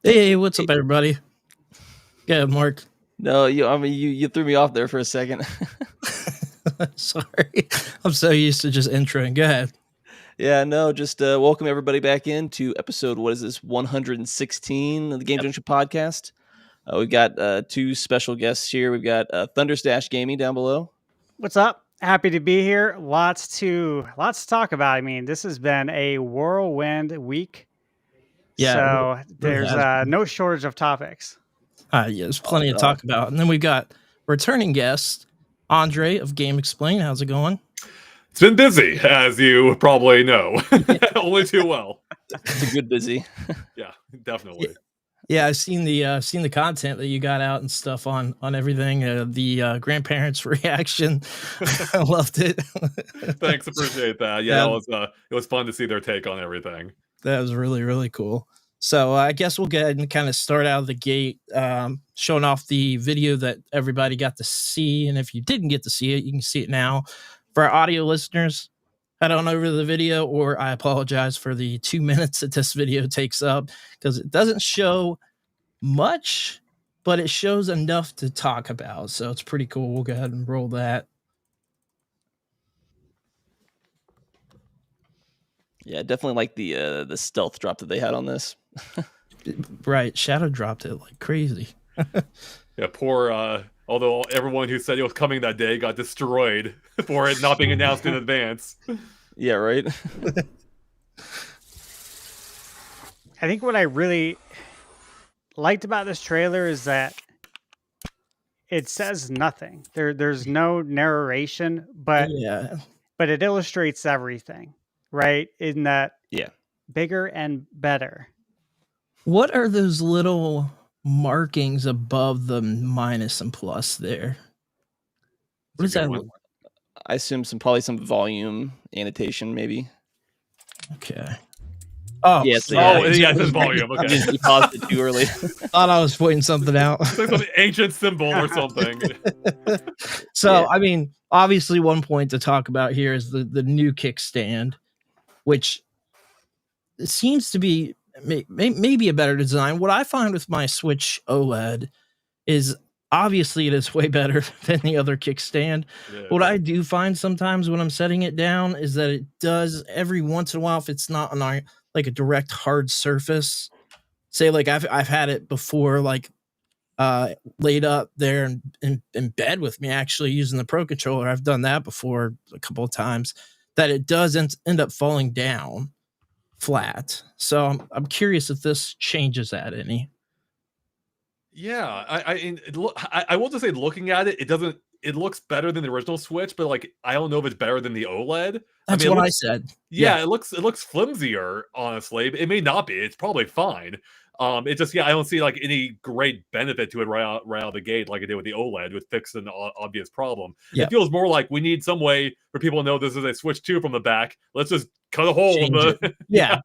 Hey, what's up, everybody? Yeah, Mark. No, you threw me off there for a second. Sorry, I'm so used to just introing. Go ahead. Yeah, no, just welcome everybody back into episode, what is this, 116 of the Game Junction Podcast. We've got two special guests here. We've got ThunderStash Gaming down below. What's up? Happy to be here. Lots to talk about. I mean, this has been a whirlwind week. Yeah, so there's no shortage of topics. Yeah, there's plenty to talk about. And then we got returning guest Andre of GameXplain. How's it going? It's been busy, as you probably know. Only too well. It's a good busy. Yeah, definitely. Yeah, I've seen the content that you got out and stuff on everything. The grandparents' reaction, I loved it. Thanks, appreciate that. Yeah, it was fun to see their take on everything. That was really, really cool. So I guess we'll go ahead and kind of start out of the gate, showing off the video that everybody got to see. And if you didn't get to see it, you can see it now. For our audio listeners, head on over to the video, or I apologize for the 2 minutes that this video takes up, because it doesn't show much, but it shows enough to talk about. So it's pretty cool. We'll go ahead and roll that. Yeah, definitely like the stealth drop that they had on this. Right, shadow dropped it like crazy. Yeah, poor. Although everyone who said it was coming that day got destroyed for it not being announced in advance. Yeah, right. I think what I really liked about this trailer is that it says nothing. There's no narration, but it illustrates everything, right? In that, bigger and better. What are those little markings above the minus and plus there? What is that? I assume probably some volume annotation, maybe. Okay. Oh, yes. It says volume. Okay. You paused it too early. Thought I was pointing something out. It's like some ancient symbol or something. So, I mean, obviously, one point to talk about here is the new kickstand, which seems to be maybe a better design. What I find with my Switch OLED is obviously it is way better than the other kickstand. Yeah. What I do find sometimes when I'm setting it down is that it does every once in a while, if it's not on like a direct hard surface, say like I've had it before, like laid up there in bed with me, actually using the Pro Controller. I've done that before a couple of times, that it does end up falling down flat. So I'm curious if this changes that any. Yeah, I will just say, looking at it, it looks better than the original Switch, but like I don't know if it's better than the OLED. That's what I said. Yeah, it looks flimsier, honestly. It may not be. It's probably fine. It just I don't see like any great benefit to it right out of the gate like I did with the OLED, with fixing an obvious problem. It feels more like we need some way for people to know this is a Switch 2 from the back. Let's just cut a hole in the yeah.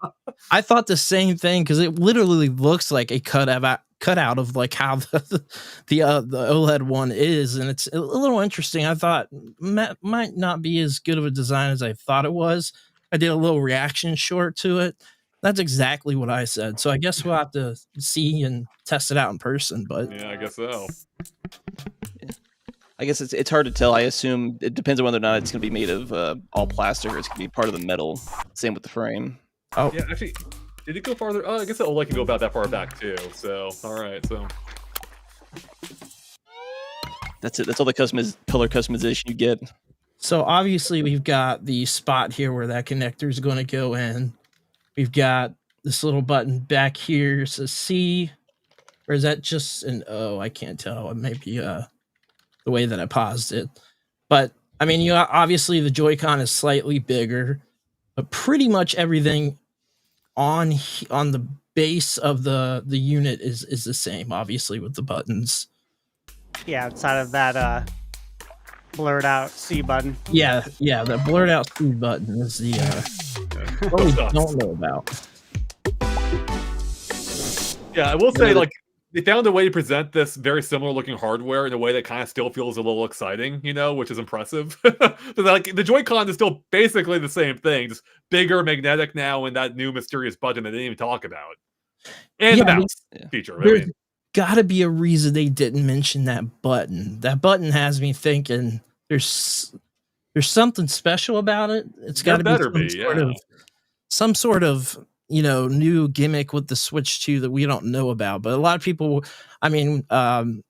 I thought the same thing, because it literally looks like a cutout of like how the OLED one is, and it's a little interesting. I thought might not be as good of a design as I thought it was. I did a little reaction short to it. That's exactly what I said. So I guess we'll have to see and test it out in person. But yeah, I guess so. I guess it's hard to tell. I assume it depends on whether or not it's going to be made of all plastic, or it's going to be part of the metal. Same with the frame. Oh, yeah. Actually, did it go farther? Oh, I guess the OLED can go about that far back too. So, all right. So that's it. That's all the color customization you get. So obviously we've got the spot here where that connector is going to go in. We've got this little button back here. It says C, or is that just an O? I can't tell. It may be the way that I paused it. But I mean, obviously the Joy-Con is slightly bigger, but pretty much everything on the base of the unit is the same, obviously, with the buttons. Yeah, outside of that blurred out C button. Yeah, the blurred out C button is the what we don't know about. Yeah, I will say, like, they found a way to present this very similar looking hardware in a way that kind of still feels a little exciting, which is impressive. Like, the Joy-Con is still basically the same thing, just bigger, magnetic now, and that new mysterious button that they didn't even talk about. And the mouse feature. There's got to be a reason they didn't mention that button. That button has me thinking there's something special about it. It's got to be some sort of new gimmick with the Switch 2 that we don't know about. But a lot of people, I mean, on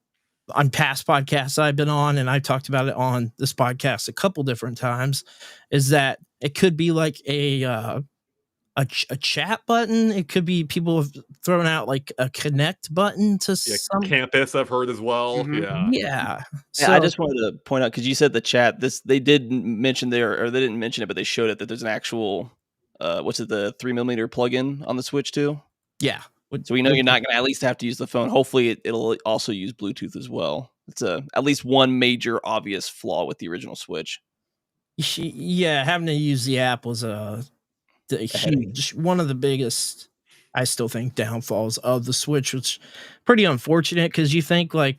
past podcasts I've been on, and I talked about it on this podcast a couple different times, is that it could be like a chat button. It could be people have thrown out like a connect button to some campus. I've heard as well. Mm-hmm. Yeah. So, I just wanted to point out, because you said the chat. They didn't mention or they didn't mention it, but they showed it that there's an actual the 3mm plug-in on the Switch too. Yeah. So we know you're not going to at least have to use the phone. Hopefully it'll also use Bluetooth as well. It's at least one major obvious flaw with the original Switch. Yeah, having to use the app was a huge, one of the biggest, I still think, downfalls of the Switch, which pretty unfortunate, because you think I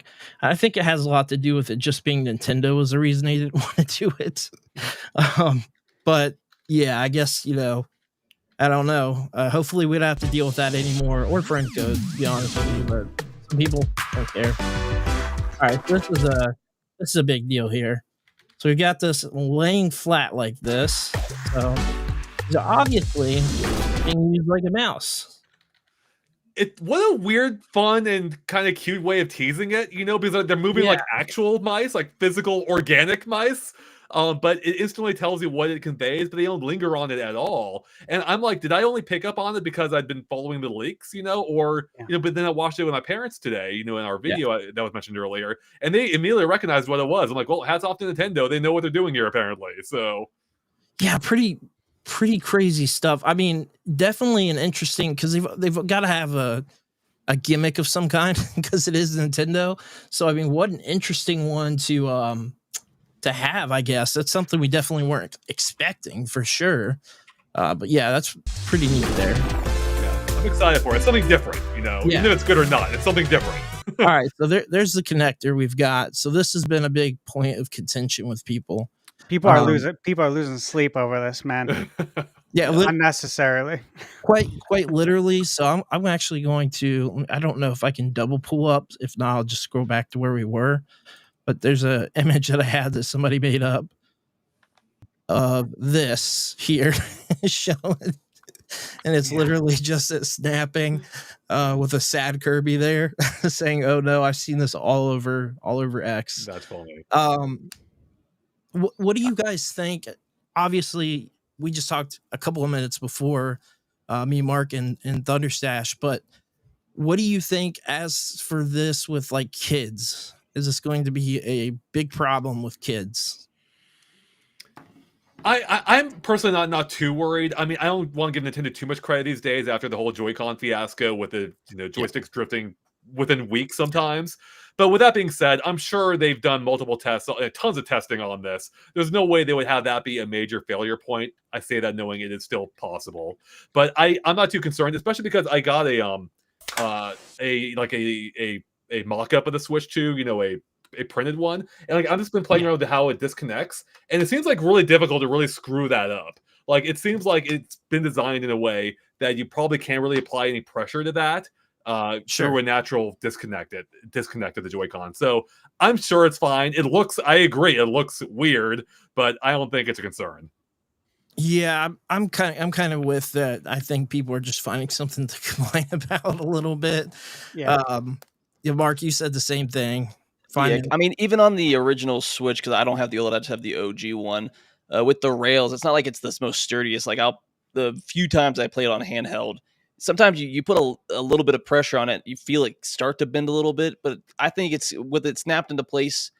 think it has a lot to do with it just being Nintendo was the reason they didn't want to do it. But yeah, I guess, I don't know. Hopefully we don't have to deal with that anymore, or friend code, to be honest with you, but some people don't care. All right, this is a big deal here. So we got this laying flat like this. So it's obviously being used like a mouse. What a weird, fun, and kind of cute way of teasing it, because they're moving like actual mice, like physical, organic mice. But it instantly tells you what it conveys, but they don't linger on it at all. And I'm like, did I only pick up on it because I'd been following the leaks, but then I watched it with my parents today, in our video that was mentioned earlier, and they immediately recognized what it was. I'm like, well, hats off to Nintendo. They know what they're doing here, apparently. So yeah, pretty crazy stuff. I mean, definitely an interesting, because they've got to have a gimmick of some kind, because it is Nintendo. So I mean, what an interesting one to have, I guess. That's something we definitely weren't expecting, for sure. But yeah, that's pretty neat there. Yeah, I'm excited for it. It's something different, even if it's good or not, it's something different. All right, so there's the connector we've got. So this has been a big point of contention with people. People are losing sleep over this, man. Yeah, unnecessarily. Quite literally. So I'm actually going to, I don't know if I can double pull up. If not, I'll just scroll back to where we were. But there's an image that I had that somebody made up of this here showing, and it's literally just it snapping with a sad Kirby there saying, "Oh no, I've seen this all over X." That's funny. What do you guys think? Obviously, we just talked a couple of minutes before, me, Mark, and ThunderStash, but what do you think as for this with like kids? Is this going to be a big problem with kids? I'm personally not too worried. I mean, I don't want to give Nintendo too much credit these days after the whole Joy-Con fiasco with the joysticks drifting within weeks sometimes. But with that being said, I'm sure they've done multiple tests, tons of testing on this. There's no way they would have that be a major failure point. I say that knowing it is still possible, but I'm not too concerned, especially because I got a mock-up of the Switch 2, a printed one, and I've just been playing around with how it disconnects, and it seems like really difficult to really screw that up. Like, it seems like it's been designed in a way that you probably can't really apply any pressure to that through a natural disconnect of the Joy-Con. So I'm sure it's fine. I agree, it looks weird, but I don't think it's a concern. Yeah, I'm kind of with that. I think people are just finding something to complain about a little bit. Yeah. Mark, you said the same thing. Yeah, I mean, even on the original Switch, because I don't have the OLED, I just have the OG one. With the rails, it's not like it's the most sturdiest. Like the few times I played on handheld, sometimes you put a little bit of pressure on it, you feel it start to bend a little bit. But I think it's with it snapped into place.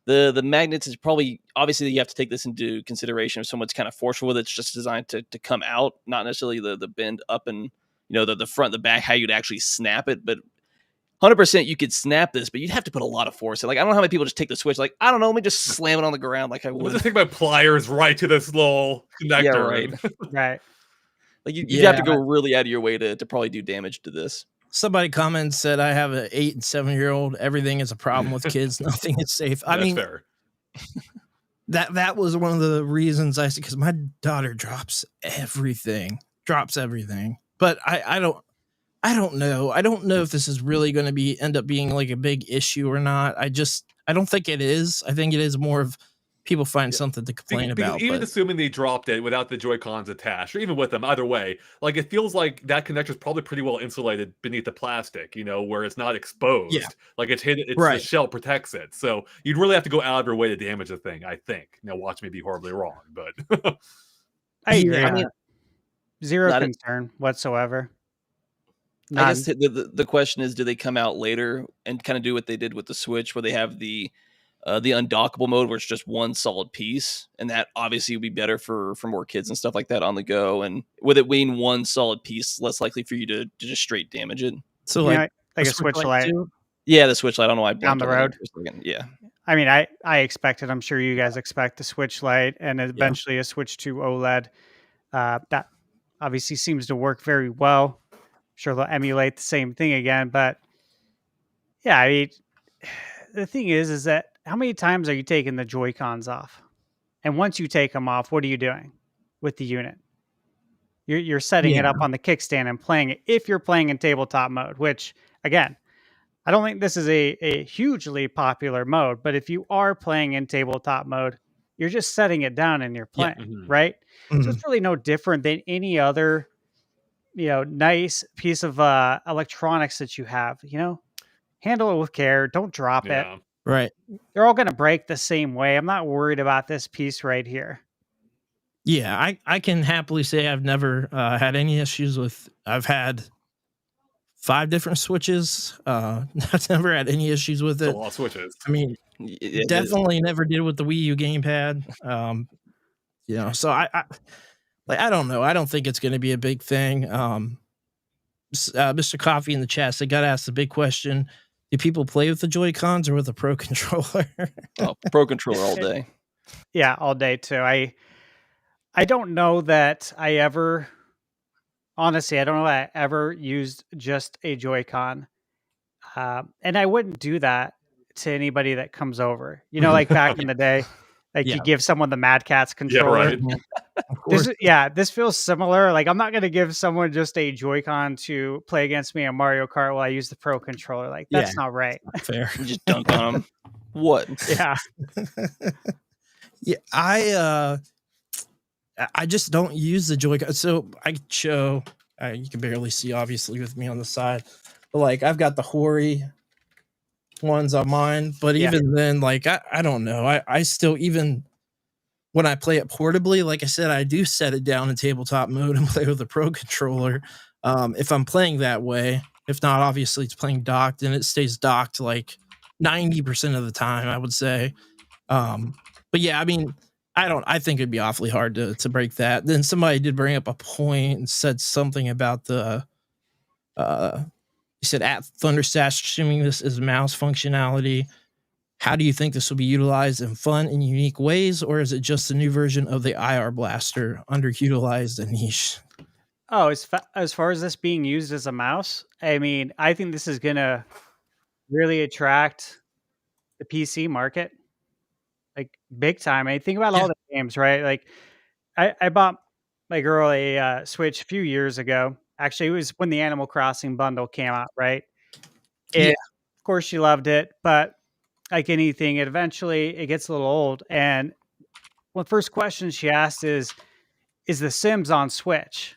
The magnets is probably, obviously you have to take this into consideration. If someone's kind of forceful with it, it's just designed to come out, not necessarily the bend up and the front, the back, how you'd actually snap it. But 100% you could snap this, but you'd have to put a lot of force. Like, I don't know how many people just take the Switch, like, I don't know, let me just slam it on the ground like I would. Just take my pliers right to this little connector. Yeah, right. Right. Like, you'd have to go really out of your way to probably do damage to this. Somebody said, I have an 8 and 7-year-old. Everything is a problem with kids. Nothing is safe. I mean, fair. that was one of the reasons I said, because my daughter drops everything. But I don't know. I don't know if this is really going to end up being like a big issue or not. I don't think it is. I think it is more of people find something to complain about. Even assuming they dropped it without the Joy-Cons attached, or even with them, either way, like it feels like that connector is probably pretty well insulated beneath the plastic, where it's not exposed. Yeah. Like it's hidden, Right. The shell protects it. So you'd really have to go out of your way to damage the thing, I think. Now watch me be horribly wrong, but I agree. I mean, zero concern whatsoever. I guess the question is, do they come out later and kind of do what they did with the Switch, where they have the undockable mode, where it's just one solid piece, and that obviously would be better for more kids and stuff like that on the go, and with it being one solid piece, less likely for you to just straight damage it. So like a Switch Lite. Yeah, the Switch Lite. I don't know why I down the road. Yeah. I mean, I expected. I'm sure you guys expect the Switch Lite and eventually a Switch 2 OLED. That obviously seems to work very well. I'm sure they'll emulate the same thing again, but yeah, I mean, the thing is that how many times are you taking the Joy-Cons off? And once you take them off, what are you doing with the unit? You're setting it up on the kickstand and playing it if you're playing in tabletop mode, which, again, I don't think this is a hugely popular mode, but if you are playing in tabletop mode, you're just setting it down and you're playing, right? Mm-hmm. So it's really no different than any other, nice piece of electronics that you have, handle it with care. Don't drop it. Right. They're all going to break the same way. I'm not worried about this piece right here. Yeah, I can happily say I've never had any issues with. I've had 5 different Switches. I've never had any issues with it. A lot of Switches. I mean, definitely never did with the Wii U gamepad. So I don't know. I don't think it's going to be a big thing. Mr. Coffee in the chat said, "Got to ask the big question: do people play with the Joy-Cons or with a Pro Controller?" Pro Controller all day. Yeah, all day too. I don't know that I ever. Honestly, I don't know that I ever used just a Joy-Con. And I wouldn't do that to anybody that comes over. Like back in the day, you give someone the Mad Catz controller. Yeah, right. This feels similar. Like, I'm not going to give someone just a Joy-Con to play against me in Mario Kart while I use the Pro Controller. Like, that's not right. Fair. You just dunk on them. What? Yeah. Yeah, I just don't use the Joy-Con. So I show, you can barely see obviously with me on the side, but like I've got the Hori ones on mine, but even then, like, I don't know. I still, even when I play it portably, like I said, I do set it down in tabletop mode and play with the Pro Controller. If I'm playing that way, if not, obviously it's playing docked, and it stays docked like 90% of the time, I would say. But yeah, I mean, I think it'd be awfully hard to break that. Then somebody did bring up a point and said something about he said at ThunderStash streaming this as mouse functionality. How do you think this will be utilized in fun and unique ways, or is it just a new version of the IR blaster, underutilized and niche? Oh, as far as this being used as a mouse, I mean, I think this is gonna really attract the PC market. Like, big time. I think about all the games, right? Like, I bought my girl a Switch a few years ago. Actually, it was when the Animal Crossing bundle came out, right? Of course, she loved it, but like anything, it gets a little old. And the first question she asked is The Sims on Switch?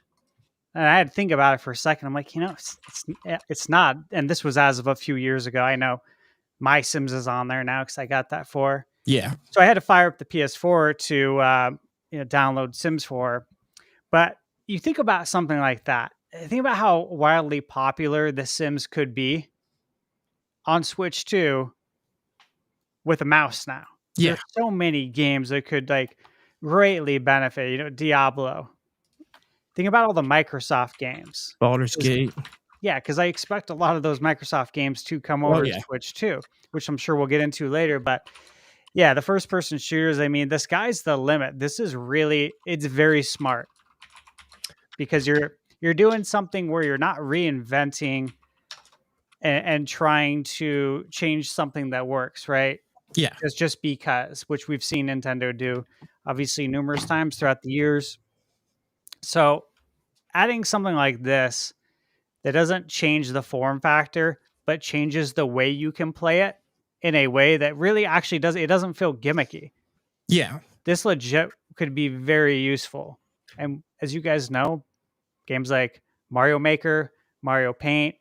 And I had to think about it for a second. I'm like, it's not. And this was as of a few years ago. I know My Sims is on there now because I got that for. Yeah. So I had to fire up the PS4 to download Sims 4. But you think about something like that. Think about how wildly popular The Sims could be on Switch 2 with a mouse now. Yeah. There's so many games that could like greatly benefit, Diablo. Think about all the Microsoft games. Baldur's Gate. Yeah, because I expect a lot of those Microsoft games to come over to Switch too, which I'm sure we'll get into later. But yeah, the first person shooters, I mean, the sky's the limit. This is it's very smart because you're doing something where you're not reinventing and trying to change something that works, right? Yeah. It's just because, which we've seen Nintendo do obviously numerous times throughout the years. So adding something like this that doesn't change the form factor, but changes the way you can play it in a way that really actually doesn't feel gimmicky. Yeah. This legit could be very useful. And as you guys know, games like Mario Maker, Mario Paint,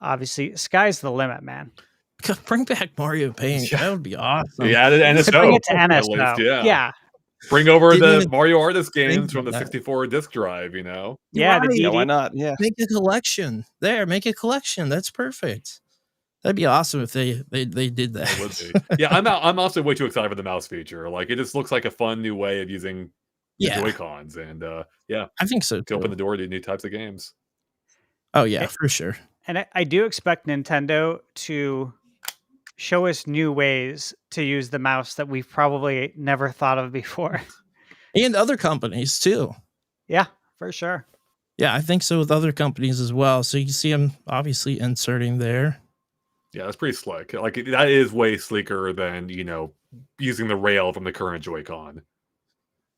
obviously, sky's the limit, man. Bring back Mario Paint. That would be awesome. Yeah, the NSO. Bring it to at NSO. least, Yeah. Bring over Didn't the even Mario Artist games think from the of that. 64 disc drive, you know? Yeah, Right. the Yeah, DD. why not? Yeah. Make a collection. Make a collection. That's perfect. That'd be awesome if they did that. It would be. Yeah, I'm also way too excited for the mouse feature. Like, it just looks like a fun new way of using the Joy-Cons. And yeah, I think so to too. open the door to new types of games. Oh yeah, for sure. And I do expect Nintendo to show us new ways to use the mouse that we've probably never thought of before. And other companies too. Yeah, for sure. Yeah, I think so with other companies as well. So you see them obviously inserting there. Yeah, that's pretty slick. Like, that is way sleeker than, you know, using the rail from the current Joy-Con.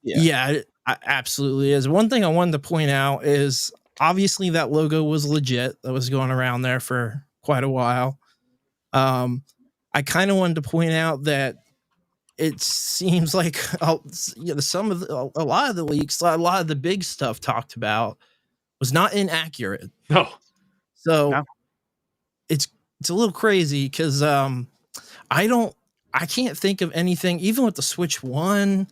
Yeah, it absolutely is. One thing I wanted to point out is obviously that logo was legit. That was going around there for quite a while. I kind of wanted to point out that it seems like a lot of the leaks, a lot of the big stuff talked about was not inaccurate. No. So it's a little crazy because I can't think of anything, even with the Switch 1,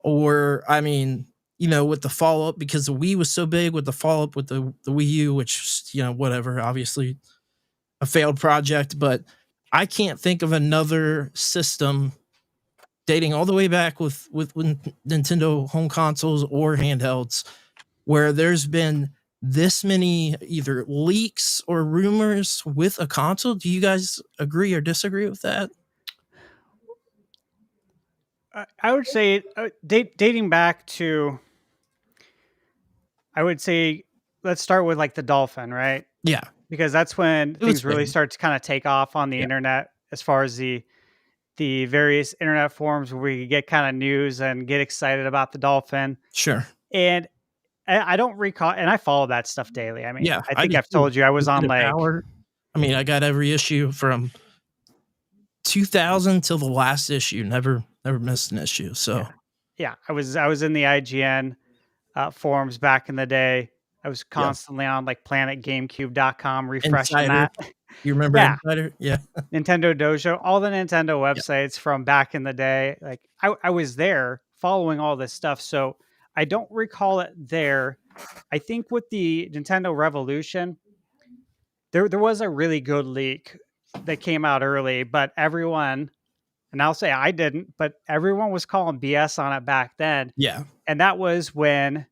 or I mean, you know, with the follow-up, because the Wii was so big, with the follow-up with the Wii U, which, you know, whatever, obviously a failed project, but I can't think of another system dating all the way back with Nintendo home consoles or handhelds where there's been this many either leaks or rumors with a console. Do you guys agree or disagree with that? I would say dating back to, I would say, let's start with like the Dolphin, right? Yeah. Because that's when things really big. start to kind of take off on the internet, as far as the various internet forums where we get kind of news and get excited about the Dolphin. Sure. And I don't recall, and I follow that stuff daily. I mean, Yeah, I think I've told you I was on like, I mean, I got every issue from 2000 till the last issue. Never missed an issue. So yeah, I was in the IGN forums back in the day. I was constantly on like planetgamecube.com refreshing Insider. that. You remember Insider? Yeah. Nintendo Dojo, all the Nintendo websites from back in the day. Like I was there following all this stuff. So I don't recall it there. I think with the Nintendo Revolution, there was a really good leak that came out early, but everyone, and I'll say I didn't, but everyone was calling BS on it back then. Yeah. And that was when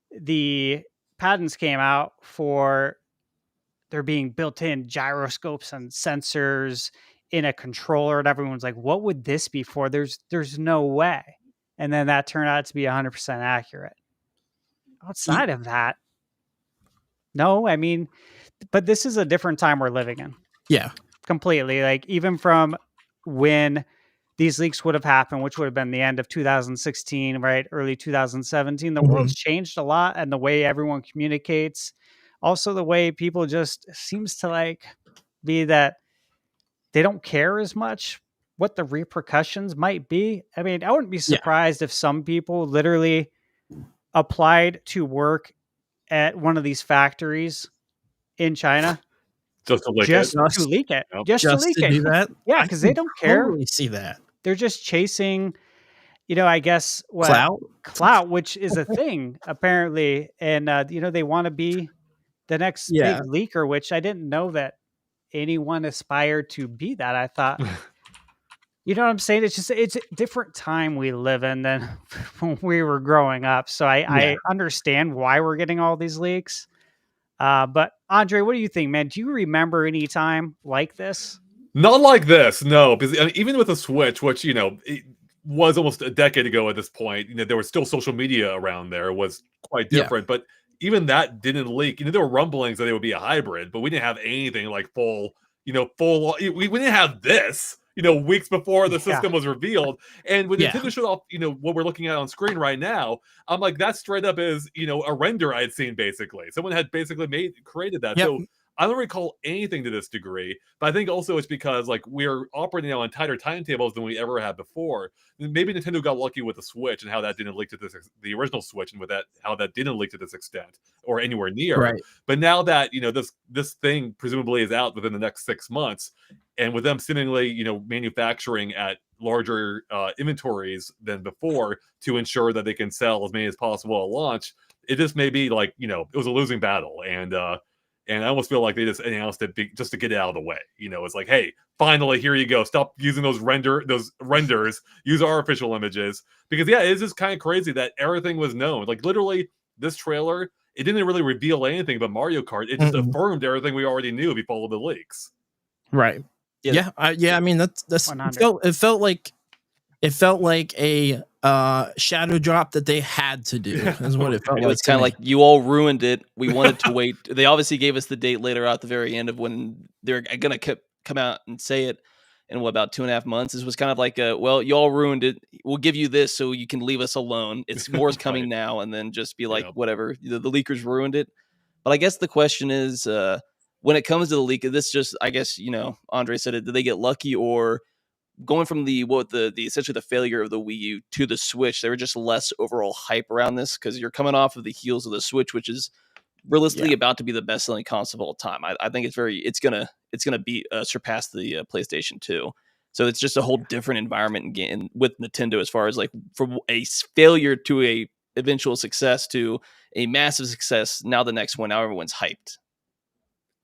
the patents came out for there being built-in gyroscopes and sensors in a controller, and everyone's like, what would this be for? There's no way. And then that turned out to be 100% accurate. Outside of that, no, I mean, but this is a different time we're living in. Yeah. Completely. Like, even from when these leaks would have happened, which would have been the end of 2016, right? Early 2017. The world's changed a lot, and the way everyone communicates. Also, the way people just seems to like be that they don't care as much what the repercussions might be. I mean, I wouldn't be surprised if some people literally applied to work at one of these factories in China just to leak it. Just to leak it. Do that? Yeah, because they don't care. Totally see that. They're just chasing, you know, I guess clout, which is a thing apparently. And, you know, they want to be the next big leaker, which I didn't know that anyone aspired to be that. I thought, you know what I'm saying? It's a different time we live in than when we were growing up. So I understand why we're getting all these leaks. But Andre, what do you think, man? Do you remember any time like this? Not like this, no. Because even with the Switch, which, you know, it was almost a decade ago at this point, you know, there was still social media around there, was quite different. But even that didn't leak. You know, there were rumblings that it would be a hybrid, but we didn't have anything like full. We didn't have this. weeks before the system was revealed. And when Nintendo showed off, what we're looking at on screen right now, I'm like, that straight up is, a render I had seen, basically. Someone had basically created that. So I don't recall anything to this degree, but I think also it's because we're operating now on tighter timetables than we ever had before. Maybe Nintendo got lucky with the Switch and how that didn't leak to the original Switch, and with that how that didn't leak to this extent or anywhere near. Right. But now that this thing presumably is out within the next 6 months, and with them seemingly manufacturing at larger inventories than before to ensure that they can sell as many as possible at launch, it just may be it was a losing battle. And I almost feel like they just announced it just to get it out of the way. It's like, hey, finally, here you go. Stop using those renders. Use our official images. Because, it's just kind of crazy that everything was known. Literally, this trailer, it didn't really reveal anything but Mario Kart. It just affirmed everything we already knew if you followed the leaks. Right. Yeah. I mean, that's it felt like a shadow drop that they had to do is what it felt like. It's kind of like, you all ruined it. We wanted to wait. They obviously gave us the date later at the very end of when they're going to come out and say it in about 2.5 months. This was kind of like, well, you all ruined it. We'll give you this so you can leave us alone. It's more's coming now, and then just be like, whatever. The leakers ruined it. But I guess the question is, when it comes to the leak, this just, I guess, Andre said it, did they get lucky, or going from the essentially the failure of the Wii U to the Switch, there were just less overall hype around this because you're coming off of the heels of the Switch, which is realistically about to be the best selling console of all time. I think it's gonna be surpass the PlayStation 2. So it's just a whole different environment with Nintendo, as far as from a failure to a eventual success to a massive success. Now the next one, now everyone's hyped.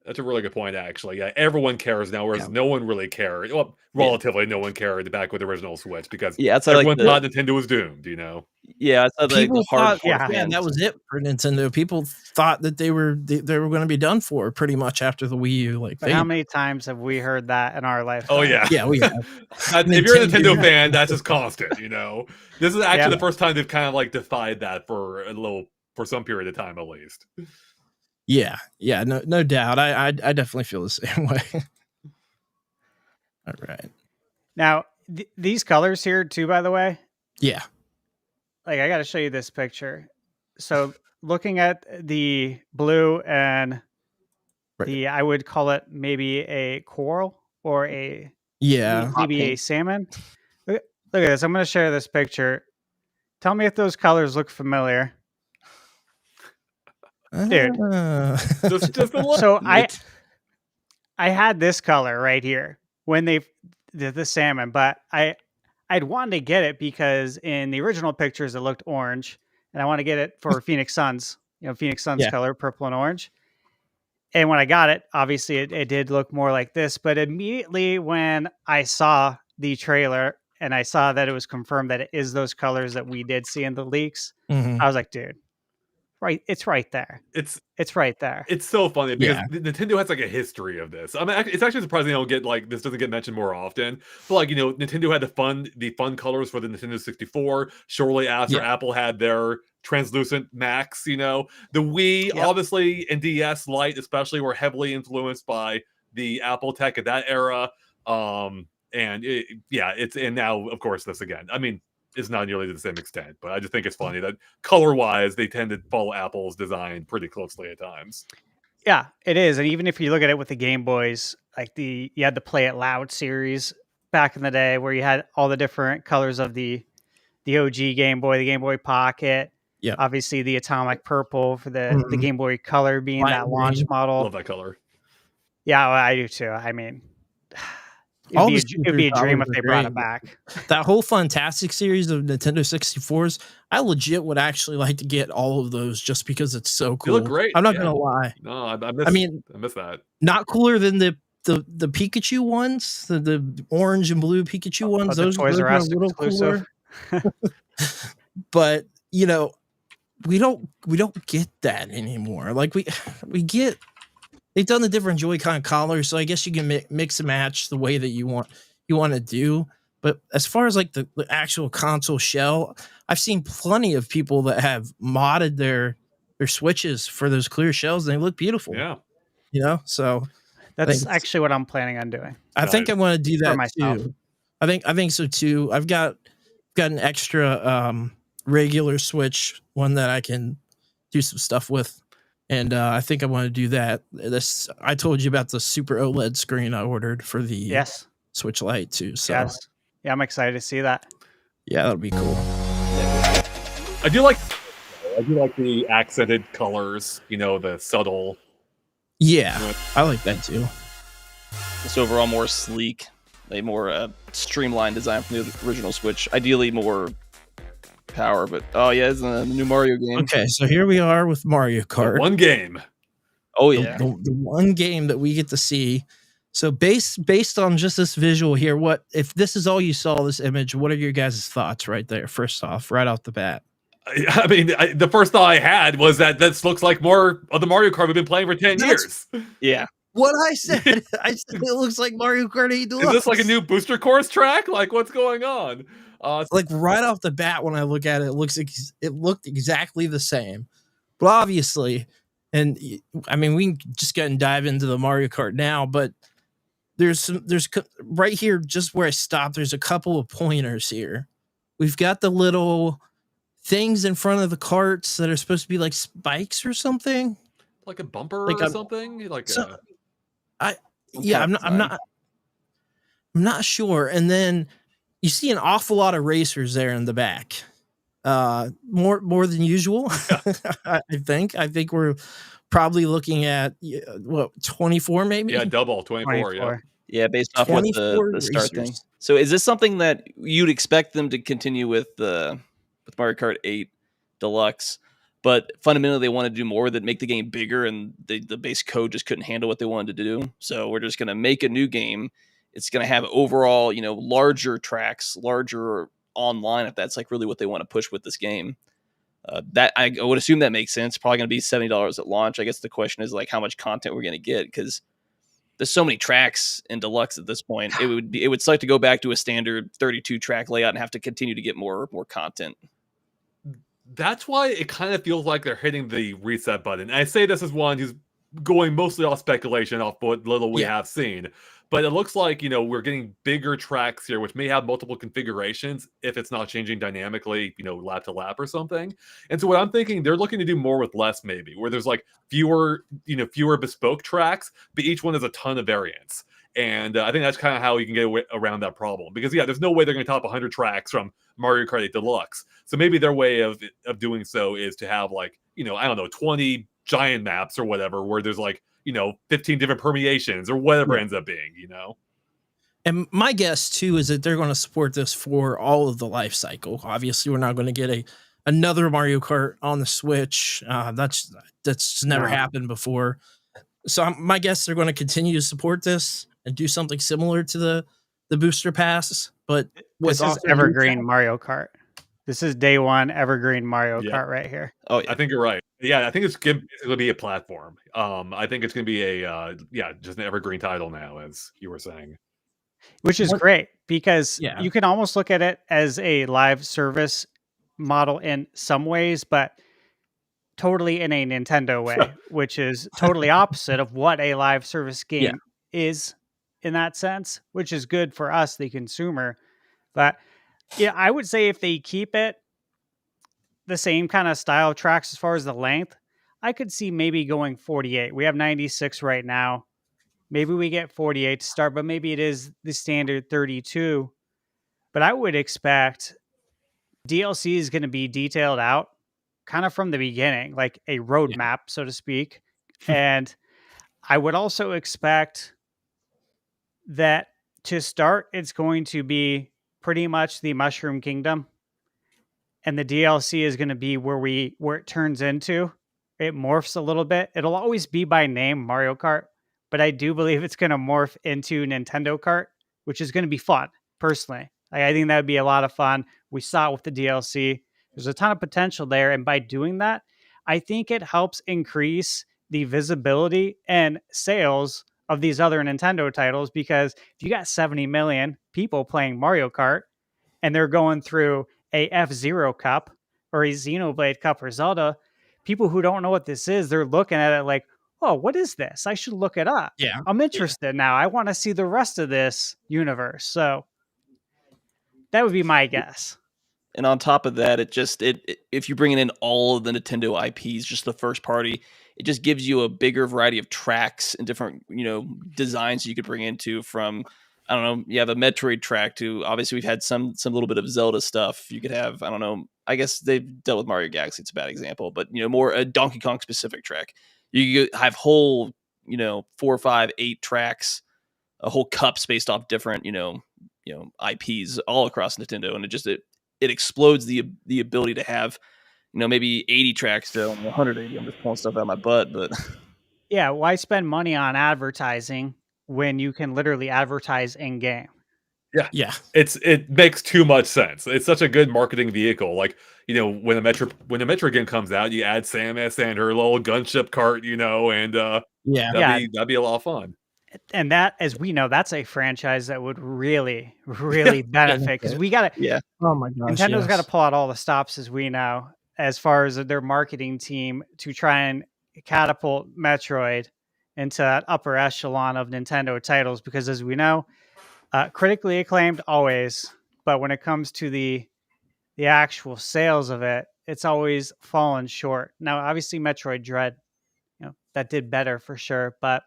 That's a really good point, actually. Yeah, everyone cares now, whereas no one really cared. Well, relatively, no one cared back with the original Switch because everyone thought Nintendo was doomed. Yeah, people thought, that was it for Nintendo. People thought that they were going to be done for pretty much after the Wii U. How many times have we heard that in our life? Oh yeah, yeah, we have. If you're a Nintendo fan, that's just constant. This is actually the first time they've kind of defied that for some period of time at least. Yeah, no doubt. I definitely feel the same way. All right. Now, these colors here too, by the way. Yeah. I got to show you this picture. So looking at the blue and I would call it maybe a coral or maybe a salmon. Look at this. I'm going to share this picture. Tell me if those colors look familiar. Dude, just a little. So I had this color right here when they did the salmon, but I'd wanted to get it because in the original pictures it looked orange, and I want to get it for Phoenix Suns, Phoenix Suns color, purple and orange. And when I got it, obviously it did look more like this, but immediately when I saw the trailer and I saw that it was confirmed that it is those colors that we did see in the leaks, I was like, dude. Right, it's right there. It's right there. It's so funny because Nintendo has a history of this. I mean, it's actually surprising they don't get this doesn't get mentioned more often. But Nintendo had the fun colors for the Nintendo 64 shortly after Apple had their translucent Max. The Wii obviously and DS Lite especially were heavily influenced by the Apple tech at that era. And now of course this again. I mean, it's not nearly to the same extent, but I just think it's funny that color-wise, they tend to follow Apple's design pretty closely at times. Yeah, it is. And even if you look at it with the Game Boys, you had the Play It Loud series back in the day where you had all the different colors of the OG Game Boy, the Game Boy Pocket. Yeah. Obviously, the Atomic Purple for the Game Boy Color being that launch model. Love that color. Yeah, well, I do too. I mean... It'd be a dream if they brought it back. That whole Fantastic series of Nintendo 64s, I legit would actually like to get all of those just because it's so cool. They look great. I'm not gonna lie. No, I miss that. Not cooler than the Pikachu ones, the orange and blue Pikachu ones. Those are a little cooler. But we don't get that anymore. We get. They've done the different Joy-Con collars, so I guess you can mix and match the way that you want to do. But as far as the actual console shell, I've seen plenty of people that have modded their Switches for those clear shells, and they look beautiful. Yeah. So that's actually what I'm planning on doing. I think I want to do that myself too. I think so too. I've got an extra regular Switch, one that I can do some stuff with, and I think I want to do that. I told you about the Super OLED screen I ordered for the Switch Lite too. So yeah, I'm excited to see that. Yeah, that'll be cool. I do like the accented colors, the subtle. Yeah, I like that too. Just overall more sleek, a more streamlined design from the original Switch. Ideally more power, but it's a new Mario game. Okay, so here we are with Mario Kart. One game. Oh yeah, the one game that we get to see. So based on just this visual here, what if this is all you saw, this image? What are your guys' thoughts right there? First off, right off the bat. I mean, the first thought I had was that this looks like more of the Mario Kart we've been playing for 10 years. Yeah. What I said, I said it looks like Mario Kart 8 Deluxe. Is this like a new booster course track? Like, what's going on? Like right off the bat, when I look at it, it looked exactly the same. But obviously, and I mean, we can just go and dive into the Mario Kart now, but there's right here, just where I stopped, there's a couple of pointers here. We've got the little things in front of the carts that are supposed to be like spikes or something, like a bumper or something. I'm not sure. And then you see an awful lot of racers there in the back, more than usual. I think we're probably looking at 24 maybe. Yeah, double 24. Yeah, based off what the start thing. So is this something that you'd expect them to continue with Mario Kart 8 Deluxe, but fundamentally they want to do more that make the game bigger, and the base code just couldn't handle what they wanted to do. So we're just going to make a new game. It's going to have overall, larger tracks, larger online, if that's like really what they want to push with this game. That I would assume that makes sense. Probably going to be $70 at launch. I guess the question is like how much content we're going to get, because there's so many tracks in Deluxe at this point. It would suck to go back to a standard 32 track layout and have to continue to get more content. That's why it kind of feels like they're hitting the reset button. And I say this as one who's going mostly off speculation, off what little we have seen. But it looks like, we're getting bigger tracks here, which may have multiple configurations if it's not changing dynamically, lap to lap or something. And so what I'm thinking, they're looking to do more with less, maybe, where there's like fewer bespoke tracks, but each one has a ton of variants. And I think that's kind of how you can get around that problem. Because, there's no way they're going to top 100 tracks from Mario Kart 8 Deluxe. So maybe their way of doing so is to have 20 giant maps or whatever, where there's 15 different permeations or whatever ends up being, And my guess too is that they're going to support this for all of the life cycle. Obviously, we're not going to get another Mario Kart on the Switch. That's never happened before. So my guess they're going to continue to support this and do something similar to the booster pass. But this is evergreen Mario Kart. This is day one evergreen Mario Kart right here. Oh, yeah. I think you're right. Yeah, I think it's going to be a platform. I think it's going to be just an evergreen title now, as you were saying. Which is great, because you can almost look at it as a live service model in some ways, but totally in a Nintendo way, which is totally opposite of what a live service game is in that sense, which is good for us, the consumer. But I would say if they keep it the same kind of style tracks as far as the length, I could see maybe going 48. We have 96 right now. Maybe we get 48 to start, but maybe it is the standard 32. But I would expect DLC is going to be detailed out kind of from the beginning, like a roadmap, so to speak. And I would also expect that to start, it's going to be pretty much the Mushroom Kingdom. And the DLC is going to be where it turns into. It morphs a little bit. It'll always be by name Mario Kart, but I do believe it's going to morph into Nintendo Kart, which is going to be fun, personally. I think that would be a lot of fun. We saw it with the DLC. There's a ton of potential there, and by doing that, I think it helps increase the visibility and sales of these other Nintendo titles, because if you got 70 million people playing Mario Kart, and they're going through a F-Zero Cup or a Xenoblade Cup or Zelda, people who don't know what this is, they're looking at it like, oh, what is this? I should look it up. Yeah. I'm interested now. I want to see the rest of this universe. So That would be my guess. And on top of that, if you're bringing in all of the Nintendo IPs, just the first party, it just gives you a bigger variety of tracks and different, designs you could bring into from, I don't know, you have a Metroid track to, obviously we've had some little bit of Zelda stuff. You could have, I don't know, I guess they've dealt with Mario Galaxy. It's a bad example, but more a Donkey Kong specific track. You have whole, 4, 5, 8 tracks, a whole cups based off different, IPs all across Nintendo. And it explodes the ability to have, maybe 80 tracks to 180. I'm just pulling stuff out of my butt, but yeah, why spend money on advertising when you can literally advertise in game? Yeah. It makes too much sense. It's such a good marketing vehicle. Like, when a Metroid game comes out, you add Samus and her little gunship cart, and that'd be a lot of fun. And that, as we know, that's a franchise that would really, really benefit, because we got to. Yeah. Oh my gosh. Nintendo's got to pull out all the stops, as we know, as far as their marketing team to try and catapult Metroid into that upper echelon of Nintendo titles, because as we know, critically acclaimed always, but when it comes to the actual sales of it, it's always fallen short. Now, obviously, Metroid Dread, that did better for sure, but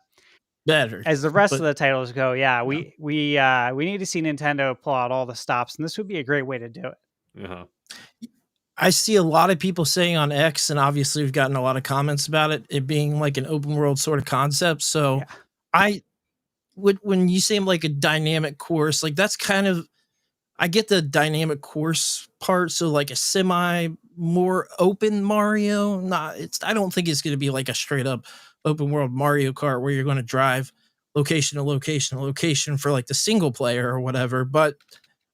better as the rest of the titles go, we need to see Nintendo pull out all the stops, and this would be a great way to do it. Uh-huh. I see a lot of people saying on X, and obviously we've gotten a lot of comments about it being like an open world sort of concept. So when you say like a dynamic course, like that's kind of, I get the dynamic course part. So like a semi more open Mario, I don't think it's going to be like a straight up open world Mario Kart where you're going to drive location to location to location for like the single player or whatever. But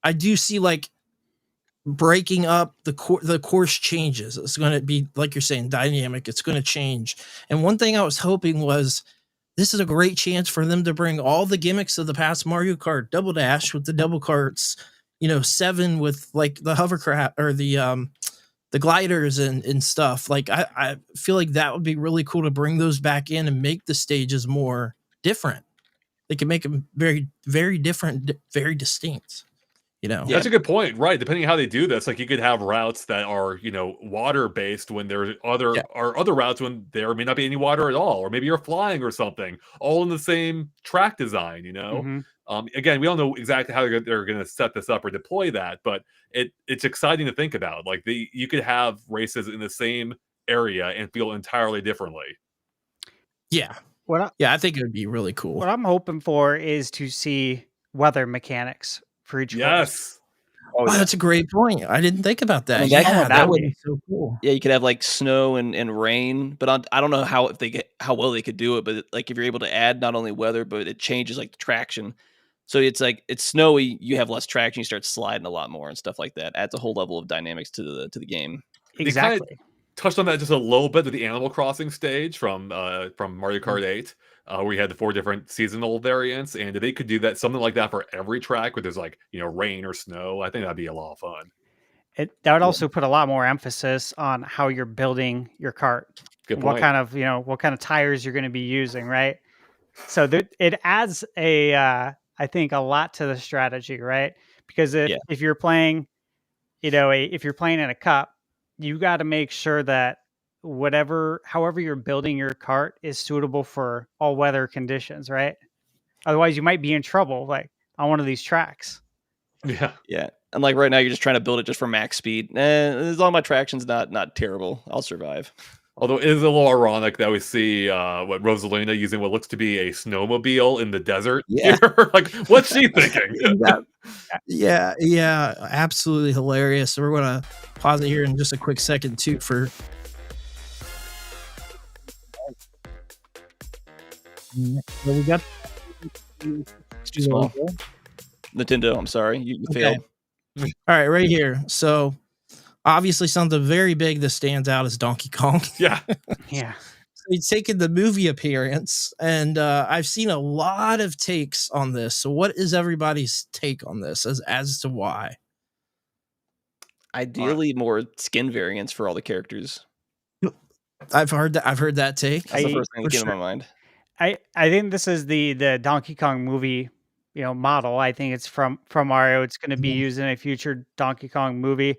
I do see like breaking up the course changes. It's going to be, like you're saying, dynamic. It's going to change. And one thing I was hoping was, this is a great chance for them to bring all the gimmicks of the past Mario Kart, Double Dash with the double carts, 7 with like the hovercraft or the gliders and stuff. Like I feel like that would be really cool to bring those back in and make the stages more different. They can make them very, very different, very distinct. That's a good point, right? Depending on how they do this, like you could have routes that are, water based when there are other routes when there may not be any water at all, or maybe you're flying or something, all in the same track design. Again, we don't know exactly how they're going to set this up or deploy that, but it's exciting to think about. Like you could have races in the same area and feel entirely differently. Yeah. I think it would be really cool. What I'm hoping for is to see weather mechanics for each course. Oh, that's a great point. I didn't think about that. That would be so cool. Yeah, you could have like snow and rain, but I don't know how well they could do it. But like if you're able to add not only weather, but it changes like the traction. So it's like it's snowy, you have less traction, you start sliding a lot more and stuff like that. Adds a whole level of dynamics to the game. Exactly. They kind of touched on that just a little bit with the Animal Crossing stage from Mario Kart 8. We had the 4 different seasonal variants, and they could do that, something like that for every track where there's like, rain or snow. I think that'd be a lot of fun. That would also put a lot more emphasis on how you're building your cart. Good point. What kind of tires you're going to be using, right? So it adds I think a lot to the strategy, right? Because if you're playing, if you're playing in a cup, you got to make sure that however you're building your cart is suitable for all weather conditions, right? Otherwise you might be in trouble, like on one of these tracks. Yeah. And like right now you're just trying to build it just for max speed. As long as my traction's not terrible, I'll survive. Although it is a little ironic that we see Rosalina using what looks to be a snowmobile in the desert. Yeah. Like, what's she thinking? Yeah, absolutely hilarious. So we're going to pause it here in just a quick second too for we got Too small. Nintendo, I'm sorry. You failed. All right, right here. So obviously something very big that stands out is Donkey Kong. Yeah. So he's taken the movie appearance, and I've seen a lot of takes on this. So what is everybody's take on this as to why? Ideally, more skin variants for all the characters. I've heard that take. That's the first thing that came to my mind. I think this is the Donkey Kong movie model. I think it's from Mario. It's going to be used in a future Donkey Kong movie.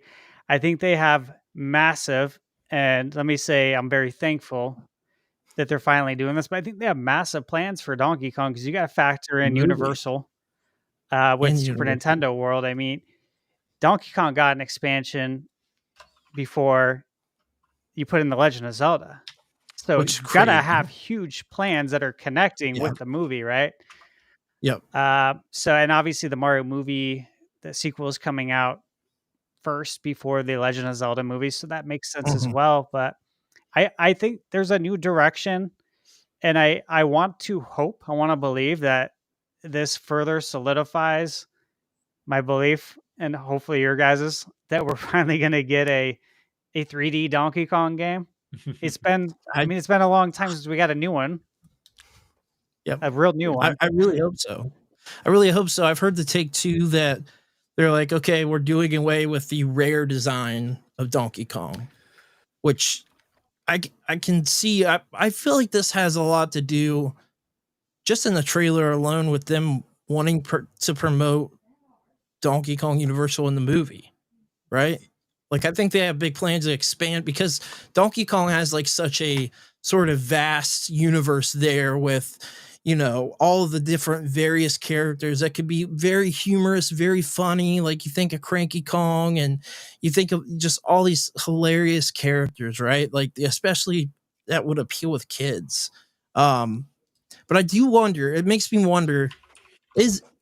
I think they have massive, and let me say I'm very thankful that they're finally doing this, but I think they have massive plans for Donkey Kong because you got to factor in Universal with Super Nintendo World. I mean, Donkey Kong got an expansion before you put in The Legend of Zelda. So you got to have huge plans that are connecting with the movie, right? Yep. So, and obviously the Mario movie, the sequel is coming out first before the Legend of Zelda movie. So that makes sense as well. But I think there's a new direction, and I want to believe that this further solidifies my belief, and hopefully your guys's, that we're finally going to get a 3D Donkey Kong game. It's been a long time since we got a new one. Yep. A real new one. I really hope so. I've heard the take too that they're like, okay, we're doing away with the rare design of Donkey Kong, which I can see. I feel like this has a lot to do just in the trailer alone with them wanting to promote Donkey Kong Universal in the movie, right? Like, I think they have big plans to expand because Donkey Kong has like such a sort of vast universe there with, all of the different various characters that could be very humorous, very funny. Like, you think of Cranky Kong and you think of just all these hilarious characters, right? Like, especially that would appeal with kids. But I do wonder, it makes me wonder,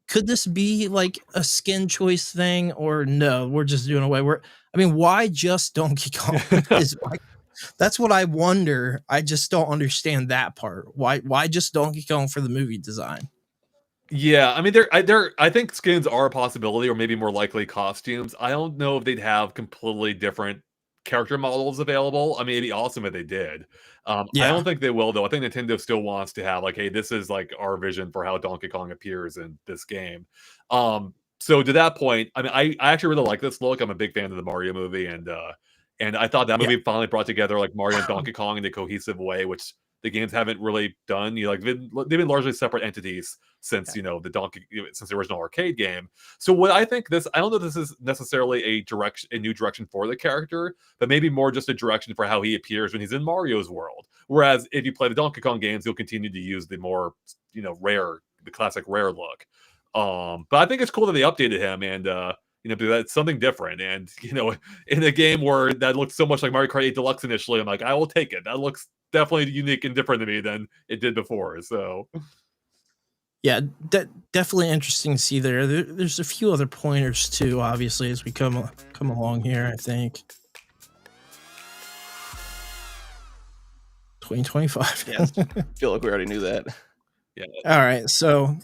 could this be like a skin choice thing, or no, we're just doing away? Why just Donkey Kong? That's what I wonder. I just don't understand that part. Why just Donkey Kong for the movie design? Yeah, I think skins are a possibility, or maybe more likely costumes. I don't know if they'd have completely different character models available. I mean, it'd be awesome if they did. I don't think they will, though. I think Nintendo still wants to have like, hey, this is like our vision for how Donkey Kong appears in this game. So to that point, I actually really like this look. I'm a big fan of the Mario movie, and I thought that movie finally brought together like Mario and Donkey Kong in a cohesive way, which the games haven't really done. They've been largely separate entities since since the original arcade game. So what I think I don't know if this is necessarily a new direction for the character, but maybe more just a direction for how he appears when he's in Mario's world. Whereas if you play the Donkey Kong games, you'll continue to use the more the classic rare look. But I think it's cool that they updated him and that's something different. And in a game where that looked so much like Mario Kart 8 Deluxe initially, I'm like, I will take it. That looks definitely unique and different to me than it did before. So yeah, definitely interesting to see there. There's a few other pointers too, obviously, as we come along here. I think 2025. Yes, I feel like we already knew that. Yeah. All right, so